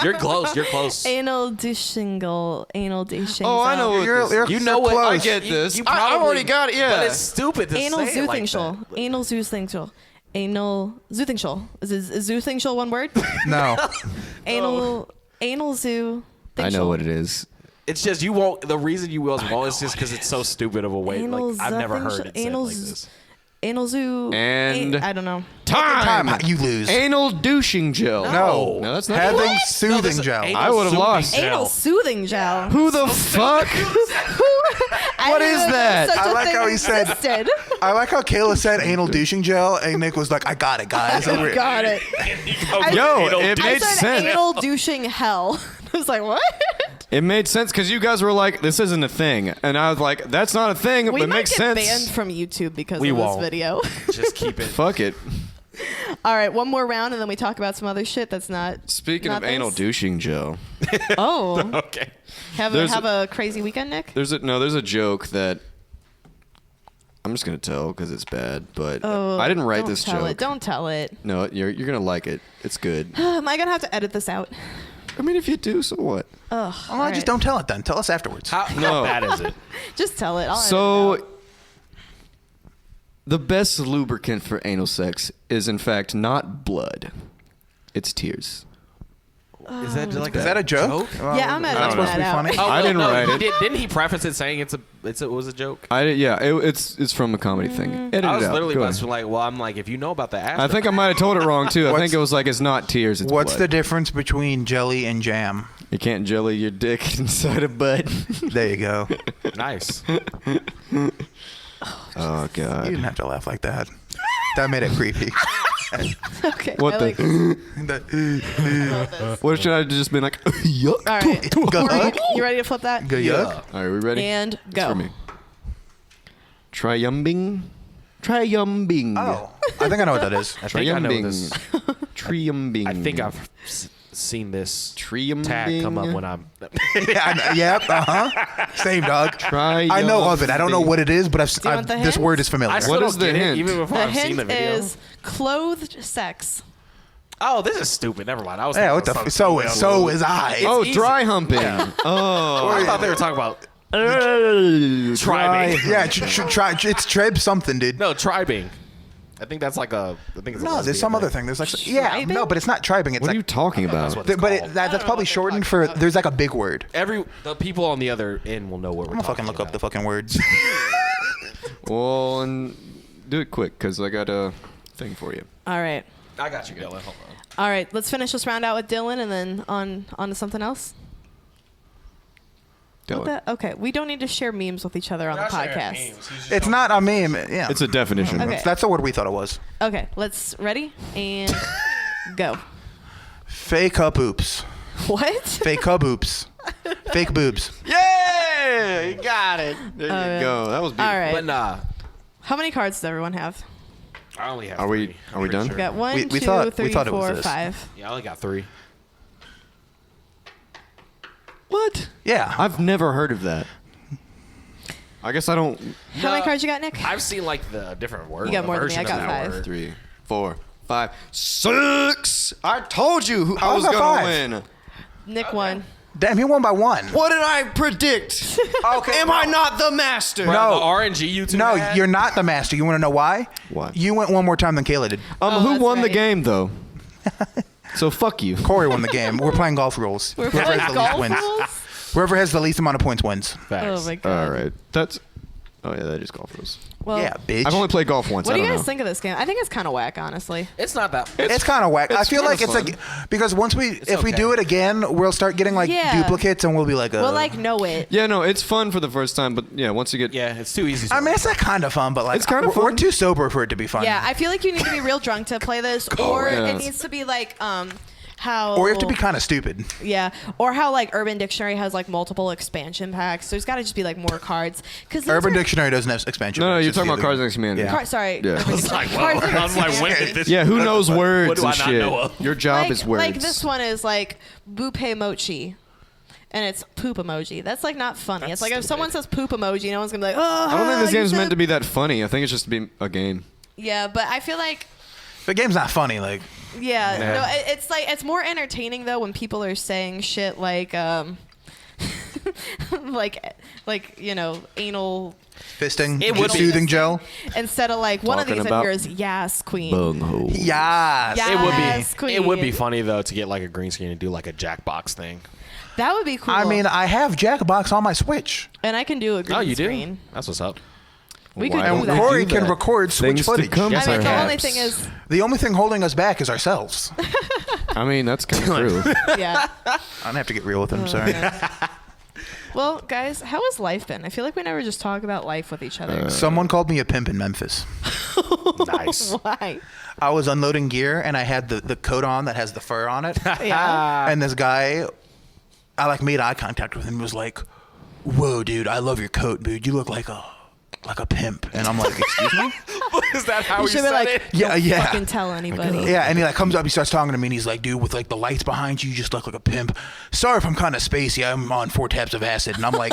You're close. You're close. Anal douchingle. Anal douching. Oh, I know what this is. You know what? close. I get this. I probably- already got it. Yeah. But it's stupid to Anal say zoo it like thing shell. that. Anal zoo thing shell. Anal Zoothingshul. Is Zoothingshul one word? No. Anal zoo. I know what it is. It's just you won't. The reason you won't is just because it's so stupid of a way. Anal Like I've never heard it said anal like this. Anal zoo. And- I don't know. Time. You lose. Anal douching gel. No. No, that's not Having it. soothing gel. anal I would've soothing lost. gel. Anal soothing gel. Who the fuck? What is that? I like how he said- I like how Kayla said anal douching gel, and Nick was like, I got it, guys. I got it. Yo, it I made said sense. anal douching hell. I was like, what? It made sense because you guys were like, "This isn't a thing," and I was like, "That's not a thing." We but it might makes get sense. banned from YouTube because We of won't. this video. Just keep it. Fuck it. All right, one more round, and then we talk about some other shit that's not. Speaking not of anal this. douching, Joe, Oh, Okay. have There's a crazy weekend, Nick. there's a joke that I'm just gonna tell because it's bad, but I didn't write Don't this tell joke. It. Don't tell it. No, you're gonna like it. It's good. Am I gonna have to edit this out? I mean, if you do, so what? Ugh. Oh, all just right. don't tell it then. Tell us afterwards. How No. bad is it? Just tell it. I'll edit it So, out. the best lubricant for anal sex is, in fact, not blood. It's tears. Is that like Is that a joke? Yeah, I'm That's editing supposed to that be out. funny. Oh, I didn't write it. Didn't he preface it saying it was a joke? It's from a comedy thing. Edit I was it out. literally Go about to ahead. like, well, I'm like, if you know about the ass, I think I might have told it wrong too. I think it was like it's not tears. It's What's the blood. difference between jelly and jam? You can't jelly your dick inside a butt. There you go. nice. Oh You god. didn't have to laugh like that. That made it creepy. Okay. What I the? like this. I love this. What should I have just been like? Yuck. All right. Go. You ready to flip that? Go yuck. All right, we ready? And It's go. for me. Triumbing. Oh, I think I know what that is. I think I know this. Triumbing. I think I've seen this Triumbing. tag come up when I'm. Yep. Same dog. Triumbing. I know of it. I don't know what it is, but you want the this hint? word is familiar. I still What don't is the get it, hint? even before The I've seen the hint video. is clothed sex. Oh, this is stupid. Never mind. I was. Yeah, thinking what the? of something So else. is I. Oh, easy. dry humping. Yeah. Oh. I thought they were talking about Try. tribing. Yeah, try. It's treb something, dude. No, tribing. I think that's like a. I think it's a No, there's lesbian some thing. other thing. There's like yeah, Tribing? no, but it's not tribing. It's What are like you talking That's about? what it's but called. that's probably shortened for. There's like a big word. The people on the other end will know what we're I'm gonna fucking talking look up the about. fucking words. Well, and do it quick because I got a thing for you. All right. I got you, Dylan. Hold on. All right. Let's finish this round out with Dylan, and then on to something else. Tell it. Okay. We don't need to share memes with each other on the podcast. It's not a meme. Yeah, It's a definition. Okay. That's the word we thought it was. Okay. Let's ready and go. Fake up oops. What? Fake up oops. Fake boobs. Yeah, you got it. There you yeah. go. That was beautiful. All right. But nah, How many cards does everyone have? I only have. Are we- three. are we I'm done? pretty We got one, We two, thought- we three, thought it was 4, this. 5. Yeah, I only got 3. What? Yeah. I've never heard of that. I guess I don't. How many cards you got, Nick? I've seen like the different words. You got more than me. version I of got that 5. word. 3, 4, 5, 6. I told you who I How's was that gonna 5? win. Nick won. Damn, he won by 1. What did I predict? Okay. Am I not the master? Bro, No. the RNG YouTube. No, had? you're not the master. You want to know why? Why? You went one more time than Kayla did. Oh, Who that's won the right. game though? So fuck you. Corey won the game. We're playing golf rules. We're Whoever playing has the least golf wins. rules? Whoever has the least amount of points wins. Facts. Oh my god. All right. That's. Oh yeah, that is golf rules. Well, Yeah, bitch. I've only played golf once. what I do don't you guys know. think of this game? I think it's kind of whack, honestly. It's not that. It's kind of whack. I it's feel kinda like it's fun. like because once if we okay. do it again, we'll start getting like Yeah. duplicates and we'll be like, We'll like know it. Yeah, no, it's fun for the first time, but yeah, once you get. Yeah, it's too easy. I mean, it's not kind of fun, but like It's kinda we're fun. too sober for it to be fun. Yeah, I feel like you need to be real drunk to play this, or yeah. it needs to be like how. Or you have to be kind of stupid. Yeah, or how like Urban Dictionary has like multiple expansion packs. There's got to just be like more cards. Because Urban Dictionary doesn't have expansion. No, packs, you're it's talking the about other- Cards Against Humanity. Yeah. Sorry. Yeah. Urban I was Dictionary. I was like, when did this? Yeah, who knows words What do I and not shit? know of? Your job like, is words. Like this one is like Bupe Mochi. And it's poop emoji. That's like not funny. That's it's like if stupid. someone says poop emoji, no one's gonna be like, oh. I don't think this you game's said-" meant to be that funny. I think it's just to be a game. Yeah, but I feel like The game's not funny. Like yeah, Yeah. no, it's like it's more entertaining though when people are saying shit like like anal Fisting. It would be. Soothing gel. instead of like one of Talking these about fingers. Yes, queen. Bunghole. Yes. Yeah. It would Yes, be. queen. It would be funny though to get like a green screen and do like a Jackbox thing. That would be cool. I mean, I have Jackbox on my Switch. and I can do a green Oh, you do? screen. That's what's up. We could Why do would And that. we Corey do can that? record Switch Things to footage. come, Yes, I mean, the only perhaps. thing is, The only thing holding us back is ourselves. I mean, that's kind of true. yeah. I don't have to get real with him. Sorry. Well, guys, how has life been? I feel like we never just talk about life with each other. Someone called me a pimp in Memphis. Nice. Why? I was unloading gear and I had the coat on that has the fur on it. Yeah. And this guy, I like made eye contact with him. He was like, "Whoa, dude, I love your coat, dude. You look like a pimp." And I'm like, "Excuse me?" Is that how You you should be said like, it? Yeah, yeah. fucking tell anybody. Yeah, and he like comes up, he starts talking to me, and he's like, "Dude, with like the lights behind you just look like a pimp. Sorry if I'm kind of spacey. I'm on 4 tabs of acid." And I'm like,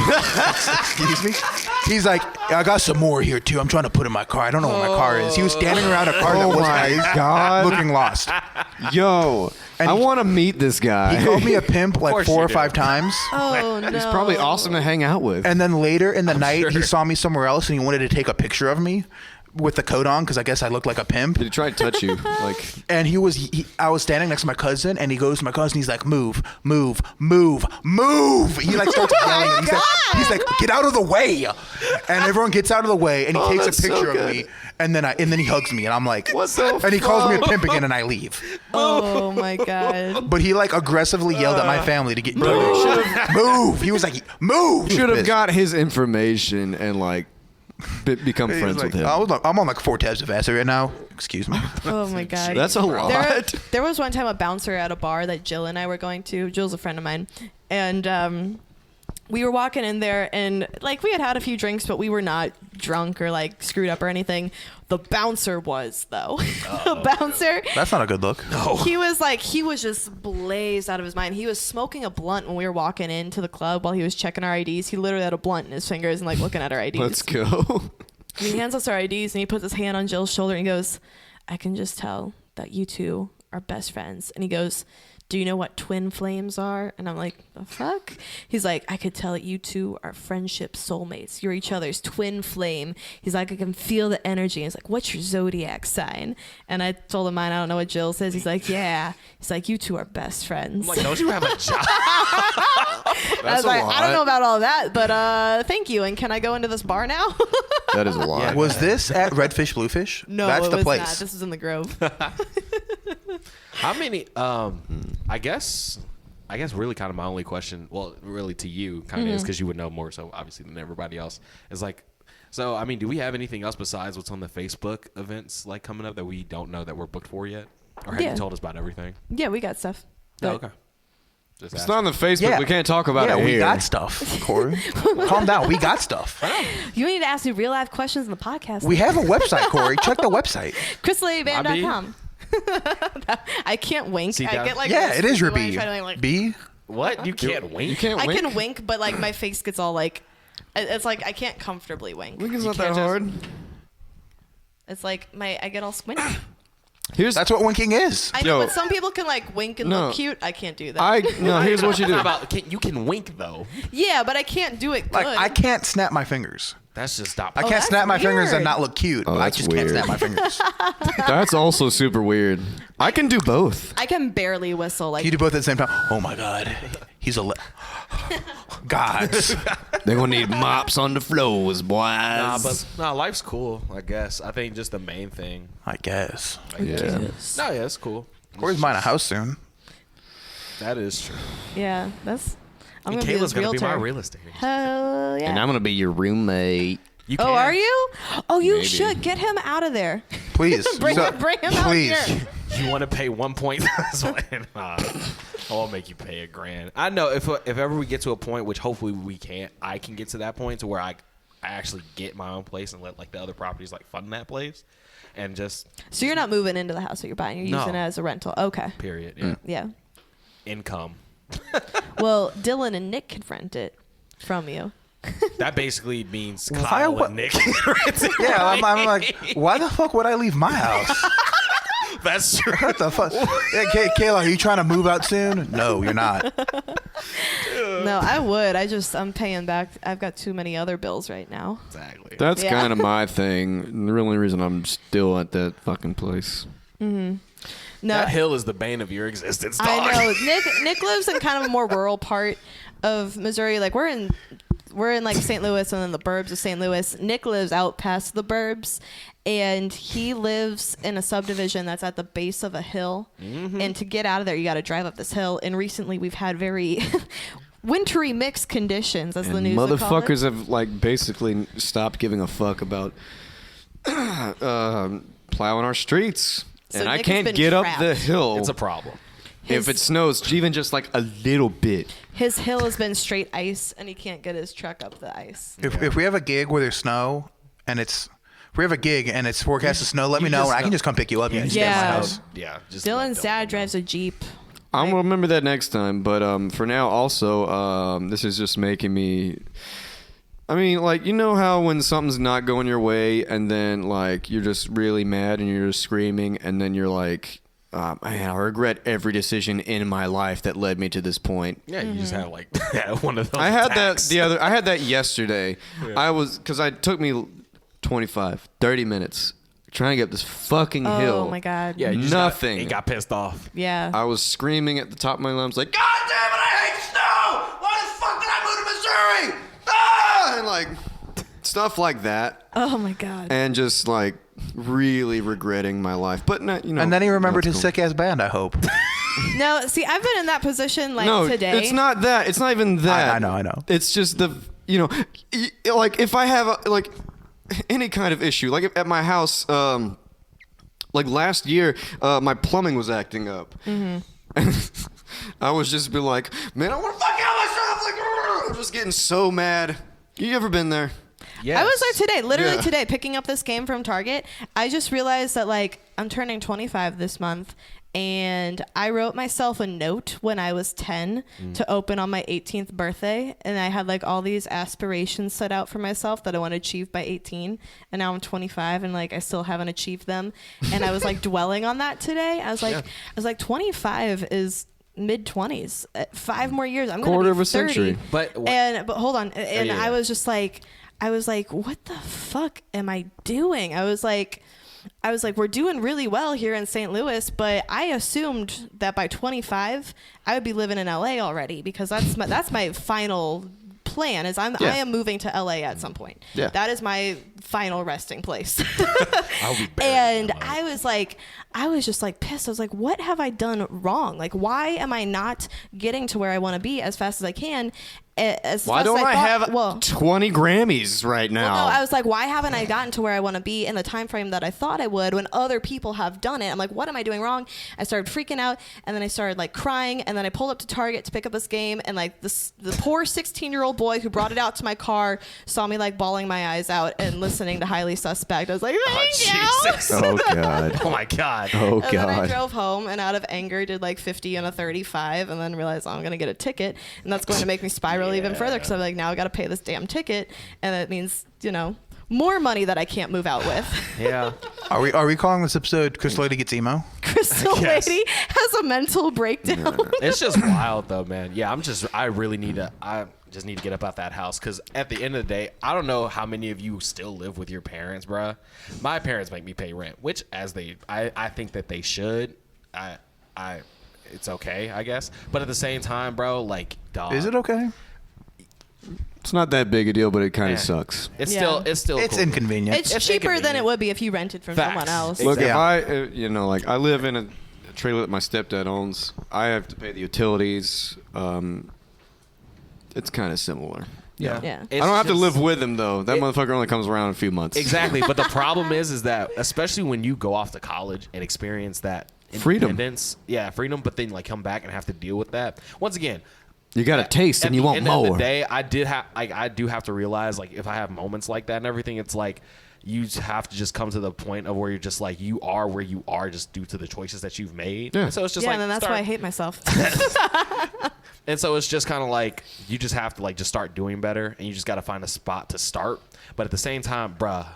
"Excuse me?" He's like, "I got some more here too. I'm trying to put in my car. I don't know where my car is." He was standing around a car that Oh wasn't my his, God. looking lost. Yo, And I he- want to meet this guy. He called me a pimp like course 4 you or do. 5 times. Oh no. He's probably awesome to hang out with. And then later in the night, he sure. saw me somewhere else, and he wanted to take a picture of me with the coat on because I guess I looked like a pimp. Did he try to touch you? Like, And I was standing next to my cousin, and he goes to my cousin. He's like, "Move, move, move, move!" He like starts yelling. And he's like, "Get out of the way!" And everyone gets out of the way, and he takes that's a so picture of good. me. And then he hugs me, and I'm like, What the And he calls me a fuck? pimp again, and I leave. Oh my god. But he like aggressively yelled at my family to get move. He was like, "Move!" should have Pissed. got his information and like become He was friends like, with him. I'm on like 4 tabs of acid right now. Excuse me. Oh my god. That's a lot. There was one time a bouncer at a bar that Jill and I were going to. Jill's a friend of mine, and we were walking in there, and like we had a few drinks, but we were not drunk or like screwed up or anything. The bouncer was though. The bouncer. That's not a good look. No. He was just blazed out of his mind. He was smoking a blunt when we were walking into the club while he was checking our IDs. He literally had a blunt in his fingers and like looking at our IDs. Let's go. And he hands us our IDs and he puts his hand on Jill's shoulder and he goes, "I can just tell that you two are best friends." And he goes, "Do you know what twin flames are?" And I'm like, "The fuck?" He's like, "I could tell that you two are friendship soulmates. You're each other's twin flame." He's like, "I can feel the energy." He's like, "What's your zodiac sign?" And I told him mine. I don't know what Jill says. He's like, "Yeah." He's like, "You two are best friends." I'm like, don't you have a job? I was like, "I don't know about all that, but thank you. And can I go into this bar now?" That is a lot. Was this at Redfish Bluefish? No, That's it the was place. not. This was in the Grove. How many? I guess really kind of my only question. Well, really to you kind of is because you would know more so obviously than everybody else. Is like, so I mean, do we have anything else besides what's on the Facebook events like coming up that we don't know that we're booked for yet, or have Yeah. you told us about everything? Yeah, we got stuff. Oh, But- okay. Just It's asking. not on the Facebook. We can't talk about yeah, it we here. got stuff, Corey. Calm down. We got stuff. You need to ask me real life questions in the podcast. We have a website, Corey. Check the website. ChrysaLadyBand.com. I can't wink. See, I that- get like Yeah, it is your when I B. try to, like, B? What? You can't wink. You can't I wink. can wink, but like my face gets all like, it's like I can't comfortably wink. Winking's You not that can't just- hard. It's like I get all squinty. Here's That's what winking is. I know, Yo. but some people can like wink and No. look cute. I can't do that. no. Here's what you do. You can wink though. Yeah, but I can't do it good. Like, I can't snap my fingers. That's just stop. I can't that's snap my fingers weird. and not look cute. Oh, I that's just weird. can't snap my fingers. That's also super weird. I can do both. I can barely whistle. Like You do both at the same time. Oh my God. He's a gods. They're gonna need mops on the floors, boys. Life's cool. I guess. I think just the main thing. I guess. yeah. No, yeah, it's cool. Corey's buying a house soon. That is true. yeah, that's. I'm And gonna be Kayla's this gonna be my realtor. real estate agent. Hell yeah. And I'm gonna be your roommate. You Oh, can. are you? Oh, you Maybe. should get him out of there. Please. Bring him out please. here. You want to pay 1 point? I'll make you pay $1,000. I know if ever we get to a point, which hopefully we can't, I can get to that point to where I actually get my own place and let like the other properties like fund that place, and just So you're not moving into the house that you're buying. You're No. using it as a rental. Okay. period. Yeah. Yeah. Income. Well, Dylan and Nick could rent it from you. That basically means Why Kyle what- and Nick. Yeah, I'm like, why the fuck would I leave my house? That's true. What the fuck? Yeah, Kayla, are you trying to move out soon? No, you're not. No, I would. I'm paying back. I've got too many other bills right now. Exactly. That's Yeah. kind of my thing. The only reason I'm still at that fucking place. No, That hill is the bane of your existence, dog. I know. Nick lives in kind of a more rural part of Missouri. Like we're in like St. Louis and then the burbs of St. Louis. Nick lives out past the burbs, and he lives in a subdivision that's at the base of a hill. Mm-hmm. And to get out of there, you got to drive up this hill. And recently, we've had very wintry mixed conditions, as the And news would call it. motherfuckers have like basically stopped giving a fuck about plowing our streets. So and I Nick has can't been get trapped. up the hill It's a problem. if it snows, even just like a little bit. His hill has been straight ice, and he can't get his truck up the ice. If we have a gig where there's snow and if we have a gig and it's forecast to snow, let me know and I can just come pick you up. You can stay at my Yeah. house. Yeah. Just Dylan's dad drives a Jeep. I'm gonna remember that next time. But for now, also, this is just making me. I mean, like, you know how when something's not going your way, and then like you're just really mad and you're just screaming, and then you're like, man, I regret every decision in my life that led me to this point. Yeah, you just have like one of those. I had attacks. I had that yesterday. Because it took me 30 minutes trying to get up this fucking hill. Oh my god. Yeah, you just Nothing. He got pissed off. Yeah. I was screaming at the top of my lungs like, God damn it, I hate snow! Why the fuck did I move to Missouri? Ah! And like stuff like that. Oh my god. And just like really regretting my life. But not, you know. And then he remembered that's his cool. sick ass band, I hope. No, see, I've been in that position like No, today. it's not that. It's not even that. I know. It's just like if I have like any kind of issue, like at my house, like last year, my plumbing was acting up. Mm-hmm. And I was just be like, man, I want to fuck out myself. Like, I'm just getting so mad. You ever been there? Yes. I was there today, literally Yeah. today, picking up this game from Target. I just realized that like I'm turning 25 this month, and I wrote myself a note when I was 10 to open on my 18th birthday, and I had like all these aspirations set out for myself that I want to achieve by 18, and now I'm 25 and like I still haven't achieved them, and I was like dwelling on that today. I was like 25 is mid 20s. 5 more years, I'm Quarter gonna be of a 30. century. But Hold on, and yeah. I was like, what the fuck am I doing? I was like, we're doing really well here in St. Louis, but I assumed that by 25 I would be living in LA already, because that's my final plan is I am moving to LA at some point. Yeah. That is my final resting place. I'll be buried And in LA. I was just like pissed. I was like, what have I done wrong? Like, why am I not getting to where I want to be as fast as I can? Why don't I have 20 Grammys right now? Well, no, I was like, why haven't I gotten to where I want to be in the time frame that I thought I would when other people have done it? I'm like, what am I doing wrong? I started freaking out, and then I started like crying, and then I pulled up to Target to pick up this game, and like the poor 16-year-old boy who brought it out to my car saw me like bawling my eyes out and listening to Highly Suspect. I was like, thank you. Jesus. Oh, God. Oh my god. Oh, And then I God. drove home, and out of anger did like 50 and a 35, and then realized, I'm going to get a ticket, and that's going to make me spiral even further, because I'm like, now I got to pay this damn ticket, and that means, more money that I can't move out with. Yeah. Are we calling this episode Chris Lady Gets Emo? Crystal Yes. Lady has a mental breakdown. It's just wild though, man. Yeah, I just need to get up out that house, because at the end of the day, I don't know how many of you still live with your parents, bruh. My parents make me pay rent, which I think that they should. It's okay, I guess. But at the same time, bro, like, dog. Is it okay? It's not that big a deal, but it kind Yeah. of sucks. It's Yeah. still It's cool. inconvenient. It's It's cheaper than inconvenient. it would be if you rented from Facts. someone else. Look, if Exactly. I, like I live in a trailer that my stepdad owns, I have to pay the utilities. It's kind of similar. Yeah. Yeah. I don't have to just- live with him though. That motherfucker only comes around in a few months. Exactly, but the problem is that especially when you go off to college and experience that Freedom. independence, freedom, but then like come back and have to deal with that. Once again, You got a taste at and you the want end of more. the day, I do have to realize, like, if I have moments like that and everything, it's like you have to just come to the point of where you're just like, you are where you are just due to the choices that you've made. Yeah. And so it's just Yeah, like, and then that's start- why I hate myself. And so it's just kind of like you just have to like just start doing better, and you just got to find a spot to start. But at the same time, bruh,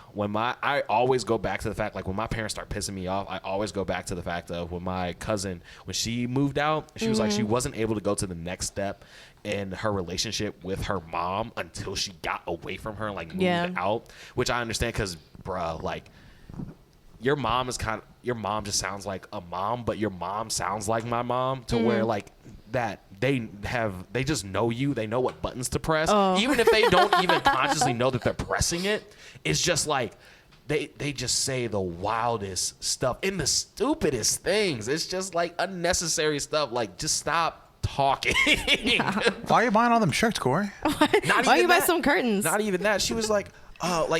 I always go back to the fact, like, when my parents start pissing me off, I always go back to the fact of when my cousin, when she moved out, she was like, she wasn't able to go to the next step, in her relationship with her mom until she got away from her and like moved out, which I understand because, bruh, like your mom just sounds like a mom, but your mom sounds like my mom to where like that they just know you. They know what buttons to press. Even if they don't even consciously know that they're pressing it. It's just like they just say the wildest stuff and the stupidest things. It's just like unnecessary stuff. Like just stop talking. Why are you buying all them shirts, Corey? Why you buy some curtains? Not even that. She was like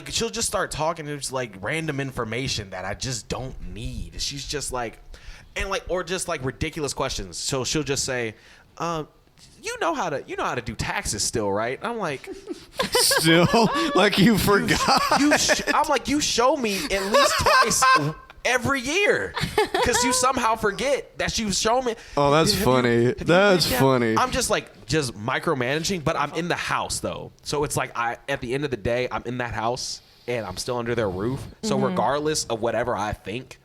she'll just start talking and it's like random information that I just don't need. She's just like, and like, or just like ridiculous questions. So she'll just say, you know how to do taxes still, right? I'm like, Still? Like you forgot? I'm like, you show me at least twice every year because you somehow forget that you've shown me. Oh, that's funny. That's funny. I'm just micromanaging, but I'm in the house though. So it's like at the end of the day, I'm in that house and I'm still under their roof. So regardless of whatever I think,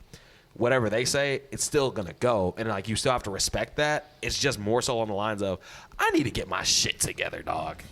whatever they say, it's still gonna go. And like you still have to respect that. It's just more so on the lines of, I need to get my shit together, dog.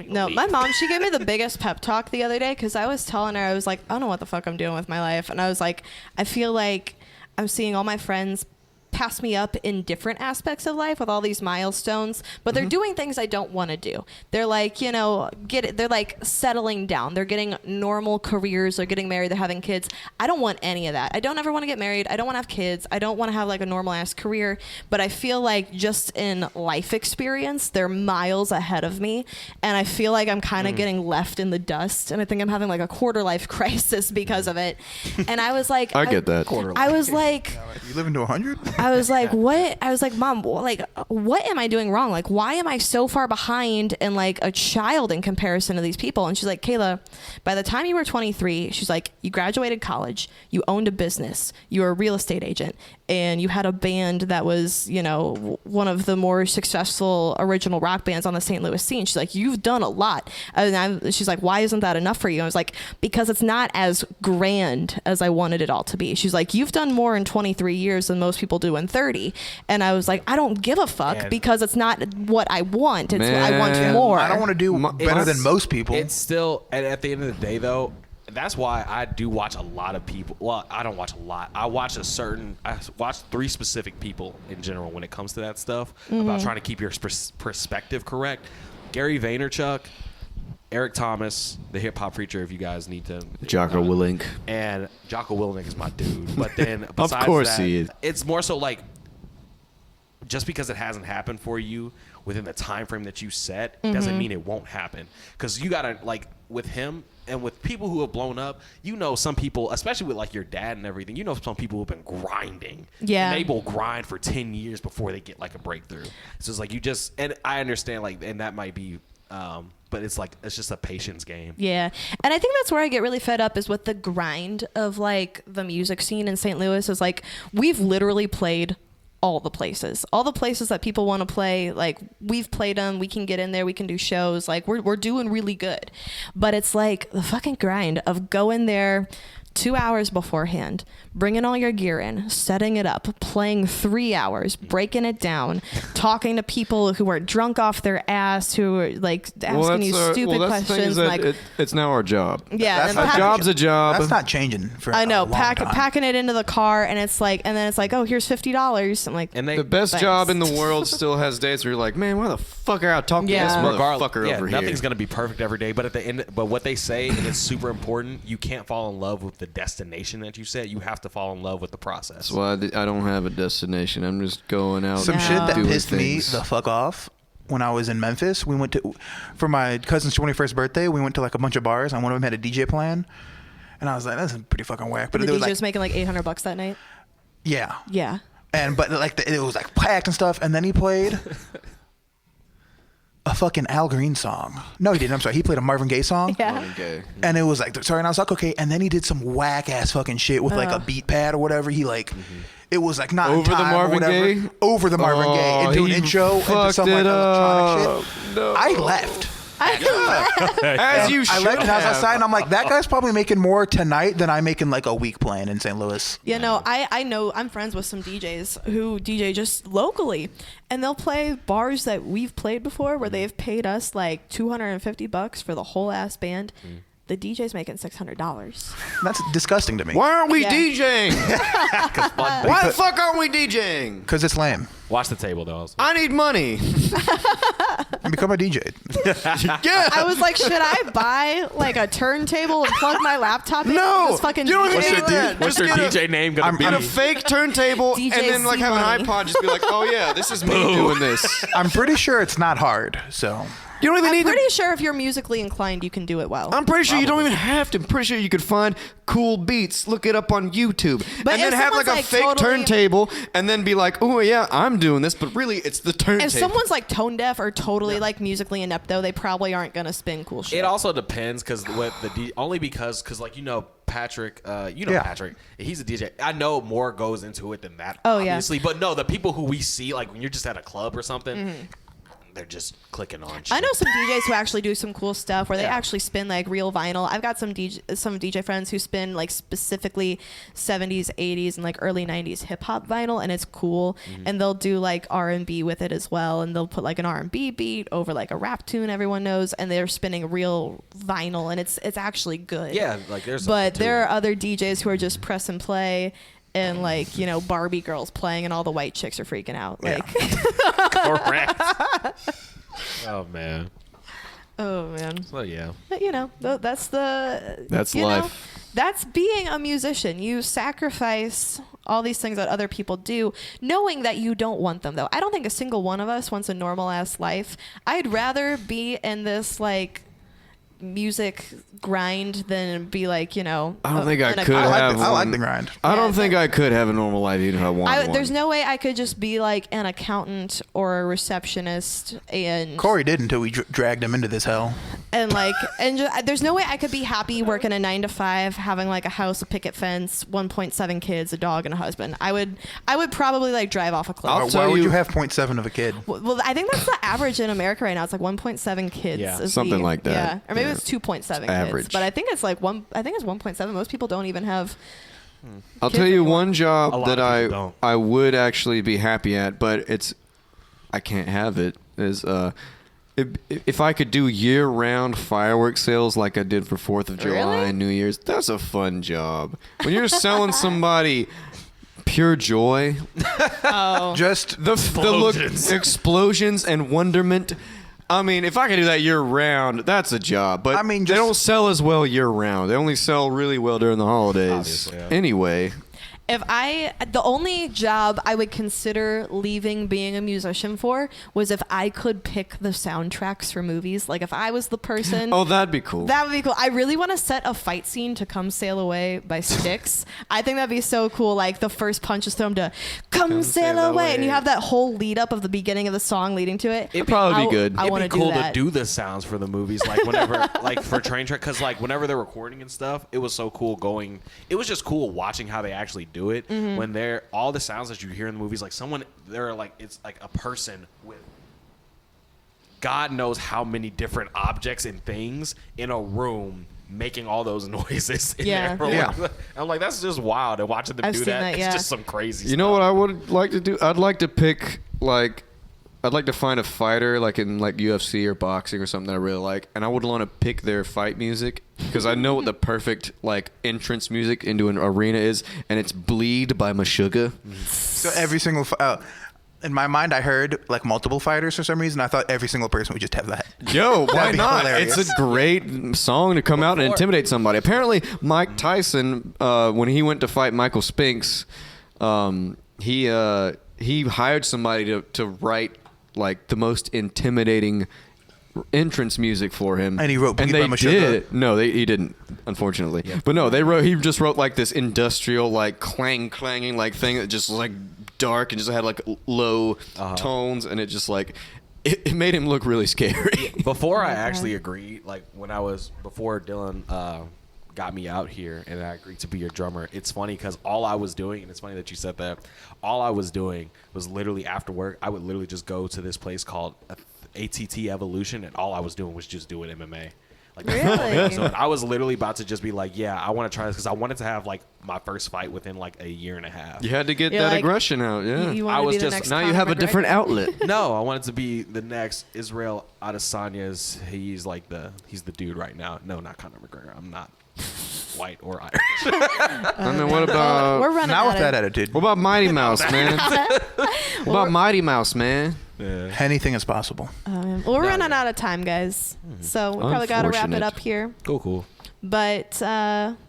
No, my mom, she gave me the biggest pep talk the other day because I was telling her, I was like, I don't know what the fuck I'm doing with my life. And I was like, I feel like I'm seeing all my friends pass me up in different aspects of life with all these milestones, but they're doing things I don't want to do. They're like, you know, they're like settling down. They're getting normal careers. They're getting married. They're having kids. I don't want any of that. I don't ever want to get married. I don't want to have kids. I don't want to have like a normal ass career, but I feel like just in life experience, they're miles ahead of me. And I feel like I'm kind of getting left in the dust. And I think I'm having like a quarter life crisis because of it. And I was like, I get that. I was like, You living to 100? I was like, what? I was like, Mom, like, what am I doing wrong? Like, why am I so far behind and like a child in comparison to these people? And she's like, Kayla, by the time you were 23, she's like, you graduated college, you owned a business, you were a real estate agent, and you had a band that was, you know, one of the more successful original rock bands on the St. Louis scene. She's like, you've done a lot. And she's like, why isn't that enough for you? I was like, because it's not as grand as I wanted it all to be. She's like, you've done more in 23 years than most people do in 30. And I was like, I don't give a fuck because it's not what I want. It's what I want more. I don't want to do better than most people. It's still, and at the end of the day though, that's why I do watch a lot of people. Well, I don't watch a lot. I watch 3 specific people in general when it comes to that stuff about trying to keep your perspective correct. Gary Vaynerchuk, Eric Thomas, the hip hop preacher, if you guys need to. Jocko Willink. And Jocko Willink is my dude. But then besides of course that, he is. It's more so like, just because it hasn't happened for you within the time frame that you set doesn't mean it won't happen. Because you gotta, like, with him and with people who have blown up, you know, some people, especially with like your dad and everything, you know, some people who've been grinding. Yeah. And they will grind for 10 years before they get like a breakthrough. So it's like you just, and I understand, like, and that might be, but it's like, it's just a patience game. Yeah. And I think that's where I get really fed up is with the grind of like the music scene in St. Louis is like, we've literally played all the places that people want to play. Like we've played them, we can get in there, we can do shows, like we're doing really good. But it's like the fucking grind of going there 2 hours beforehand, bringing all your gear in, setting it up, playing 3 hours, breaking it down, talking to people who are drunk off their ass, who are like asking you stupid questions. Like it's now our job. Yeah, a job's a job. That's not changing for I know, a long time. packing it into the car, and it's like, and then it's like, oh, here's $50. I'm like, And they, The best Thanks. job in the world still has days where you're like, man, why the fuck are I talking to this motherfucker over here? nothing's gonna be perfect every day, but at the end, but what they say, and it's super important, you can't fall in love with the destination that you set. You have to fall in love with the process. That's why I don't have a destination. I'm just going out. Some and shit that doing pissed things. me the fuck off when I was in Memphis. We went to, for my cousin's 21st birthday, we went to like a bunch of bars, and one of them had a DJ playing. And I was like, that's pretty fucking whack. But the it was DJ like, was making like $800 that night. yeah. Yeah. And but like it was like packed and stuff, and then he played a fucking Al Green song. No, he didn't. I'm sorry. He played a Marvin Gaye song. Yeah. Okay. And it was like, sorry, and I was like, okay. And then he did some whack ass fucking shit with like a beat pad or whatever. He like, it was like not in Over the time Marvin or whatever. Gaye? Over the Marvin Gaye, into an he intro into fucked some like it electronic up. shit. No. I left. As you should I left the house have. outside, and I'm like, that guy's probably making more tonight than I make in like a week playing in St. Louis. I know I'm friends with some DJs who DJ just locally, and they'll play bars that we've played before where they've paid us like $250 for the whole ass band. The DJ's making $600. That's disgusting to me. Why aren't we Yeah. DJing? Why the fuck aren't we DJing? Because it's lame. Watch the table, though. I need money. Become a DJ. Yeah. I was like, should I buy like a turntable and plug my laptop in? No, and just fucking you don't even DJ? need that. What's Just your get DJ name gonna be? Get a fake turntable DJ and then like have C-Money. an iPod. Just be like, oh yeah, this is me doing this. I'm pretty sure it's not hard. So You don't even I'm need to. pretty sure if you're musically inclined, you can do it well. I'm pretty sure you don't even have to. I'm pretty sure you could find cool beats, look it up on YouTube, But and then if have like someone's, a like, fake totally- turntable, and then be like, oh yeah, I'm doing this, but really it's the turntable. If someone's like tone deaf or totally like musically inept, though, they probably aren't gonna spin cool shit. It also depends because only because like Patrick, Yeah. Patrick, he's a DJ. I know more goes into it than that. Oh, yeah. Obviously, but no, the people who we see like when you're just at a club or something, they're just clicking on. Shit. I know some DJs who actually do some cool stuff where they Yeah. actually spin like real vinyl. I've got some DJ friends who spin like specifically 70s, 80s, and like early 90s hip hop vinyl, and it's cool. And they'll do like R&B with it as well, and they'll put like an R&B beat over like a rap tune everyone knows, and they're spinning real vinyl, and it's actually good. Yeah, like there's. But something to there it. are other DJs who are just press and play. And like Barbie girls playing, and all the white chicks are freaking out. Like, Correct. Oh man. oh man. So yeah. But, that's That's you know, life. that's being a musician. You sacrifice all these things that other people do, knowing that you don't want them, though. I don't think a single one of us wants a normal ass life. I'd rather be in this like music grind than be like I don't think I could I have. like one. the grind. I don't Yeah, think I could have a normal life even if I wanted one. There's no way I could just be like an accountant or a receptionist and Corey did until we dragged him into this hell. there's no way I could be happy working a 9 to 5, having like a house, a picket fence, 1.7 kids, a dog, and a husband. I would probably like drive off a cliff. I'll Why tell would you- you have 0.7 of a kid? Well, I think that's the average in America right now. It's like 1.7 kids. Yeah. is Something the- like that. Yeah, or maybe Yeah. it's 2.7 kids. Average. But I think it's like I think it's 1.7. Most people don't even have. I'll kids tell you anymore. one A job lot that of people don't. I would actually be happy at, but I can't have it. Is if I could do year-round fireworks sales like I did for 4th of July Really? and New Year's, that's a fun job. When you're selling somebody pure joy, Oh, Just the look, explosions and wonderment. I mean, if I could do that year round, that's a job. But I mean, they just- don't sell as well year round. They only sell really well during the holidays. Obviously, yeah. Anyway, the only job I would consider leaving being a musician for was if I could pick the soundtracks for movies. Like if I was the person. oh, that'd be cool. That would be cool. I really want to set a fight scene to Come Sail Away by Styx. I think that'd be so cool. Like the first punch is thrown to Come Sail Away. And you have that whole lead up of the beginning of the song leading to it. It'd probably be good. I It'd want be to cool do that. to do the sounds for the movies, like whenever, like for train track, because like whenever they're recording and stuff, it was so cool going. It was just cool watching how they actually do it when they're all the sounds that you hear in the movies. Like they're like it's like a person with God knows how many different objects and things in a room making all those noises. In Yeah. there. Yeah. I'm like that's just wild. And watching them I've do seen that, that, yeah. it's just some crazy. You know what I would like to do? I'd like to pick I'd like to find a fighter like in like UFC or boxing or something that I really like, and I would want to pick their fight music because I know what the perfect like entrance music into an arena is, and it's "Bleed" by Meshuggah. so every single. In my mind, I heard like multiple fighters for some reason. I thought every single person would just have that. Yo, why That'd be not? hilarious. It's a great song to come out and intimidate somebody. Apparently, Mike Tyson, when he went to fight Michael Spinks, he hired somebody to write like the most intimidating entrance music for him, And he wrote and Bleed they by did. Meshuggah? No, he didn't, unfortunately. But no, he just wrote like this industrial like clanging like thing that just was like dark and just had like low tones, and it just like it made him look really scary. Before I actually agreed, like before Dylan got me out here and I agreed to be your drummer, it's funny because all I was doing, and it's funny that you said that, all I was doing was literally after work, I would literally just go to this place called, ATT Evolution, and all I was doing was just doing MMA. Like, Really? so I was literally about to just be like, yeah, I want to try this because I wanted to have like my first fight within like a year and a half. You had to get You're that like, aggression out. Yeah. You I want to was be the just- next Now you Conor have a different McGregor. outlet. No, I wanted to be the next Israel Adesanya's. He's the dude right now. No, not Conor McGregor. I'm not white or Irish. I mean, what We're about running Not out with of that attitude. what about Mighty Mouse, man? What about Mighty Mouse, man? Yeah. Anything is possible. we're running out of time, guys. So we probably got to wrap it Unfortunate. up here. Cool. But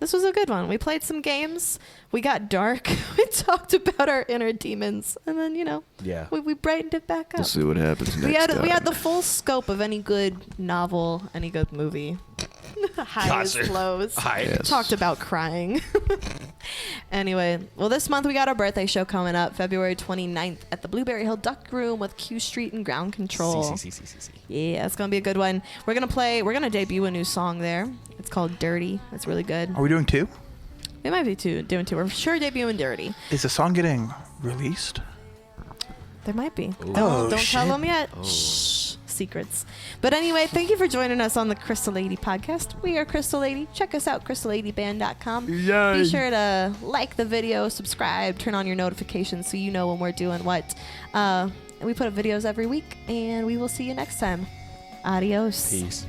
this was a good one. We played some games. We got dark. We talked about our inner demons, and then Yeah. we brightened it back up. We'll see what happens next We had time. the full scope of any good novel, any good movie. Highs, Gotcha. lows. Hi. Yes. Talked about crying. Anyway, well, this month we got our birthday show coming up, February 29th at the Blueberry Hill Duck Room with Q Street and Ground Control. See. Yeah, it's gonna be a good one. We're gonna debut a new song there. It's called Dirty. It's really good. Are we doing 2? We might be doing two. We're sure debuting Dirty. Is the song getting released? There might be. Ooh. Don't tell shit. them yet. Shh. Secrets. But anyway, thank you for joining us on the Crystal Lady podcast. We are Crystal Lady. Check us out, crystallladyband.com. Yay. Be sure to like the video, subscribe, turn on your notifications so you know when we're doing what. We put up videos every week, and we will see you next time. Adios. Peace.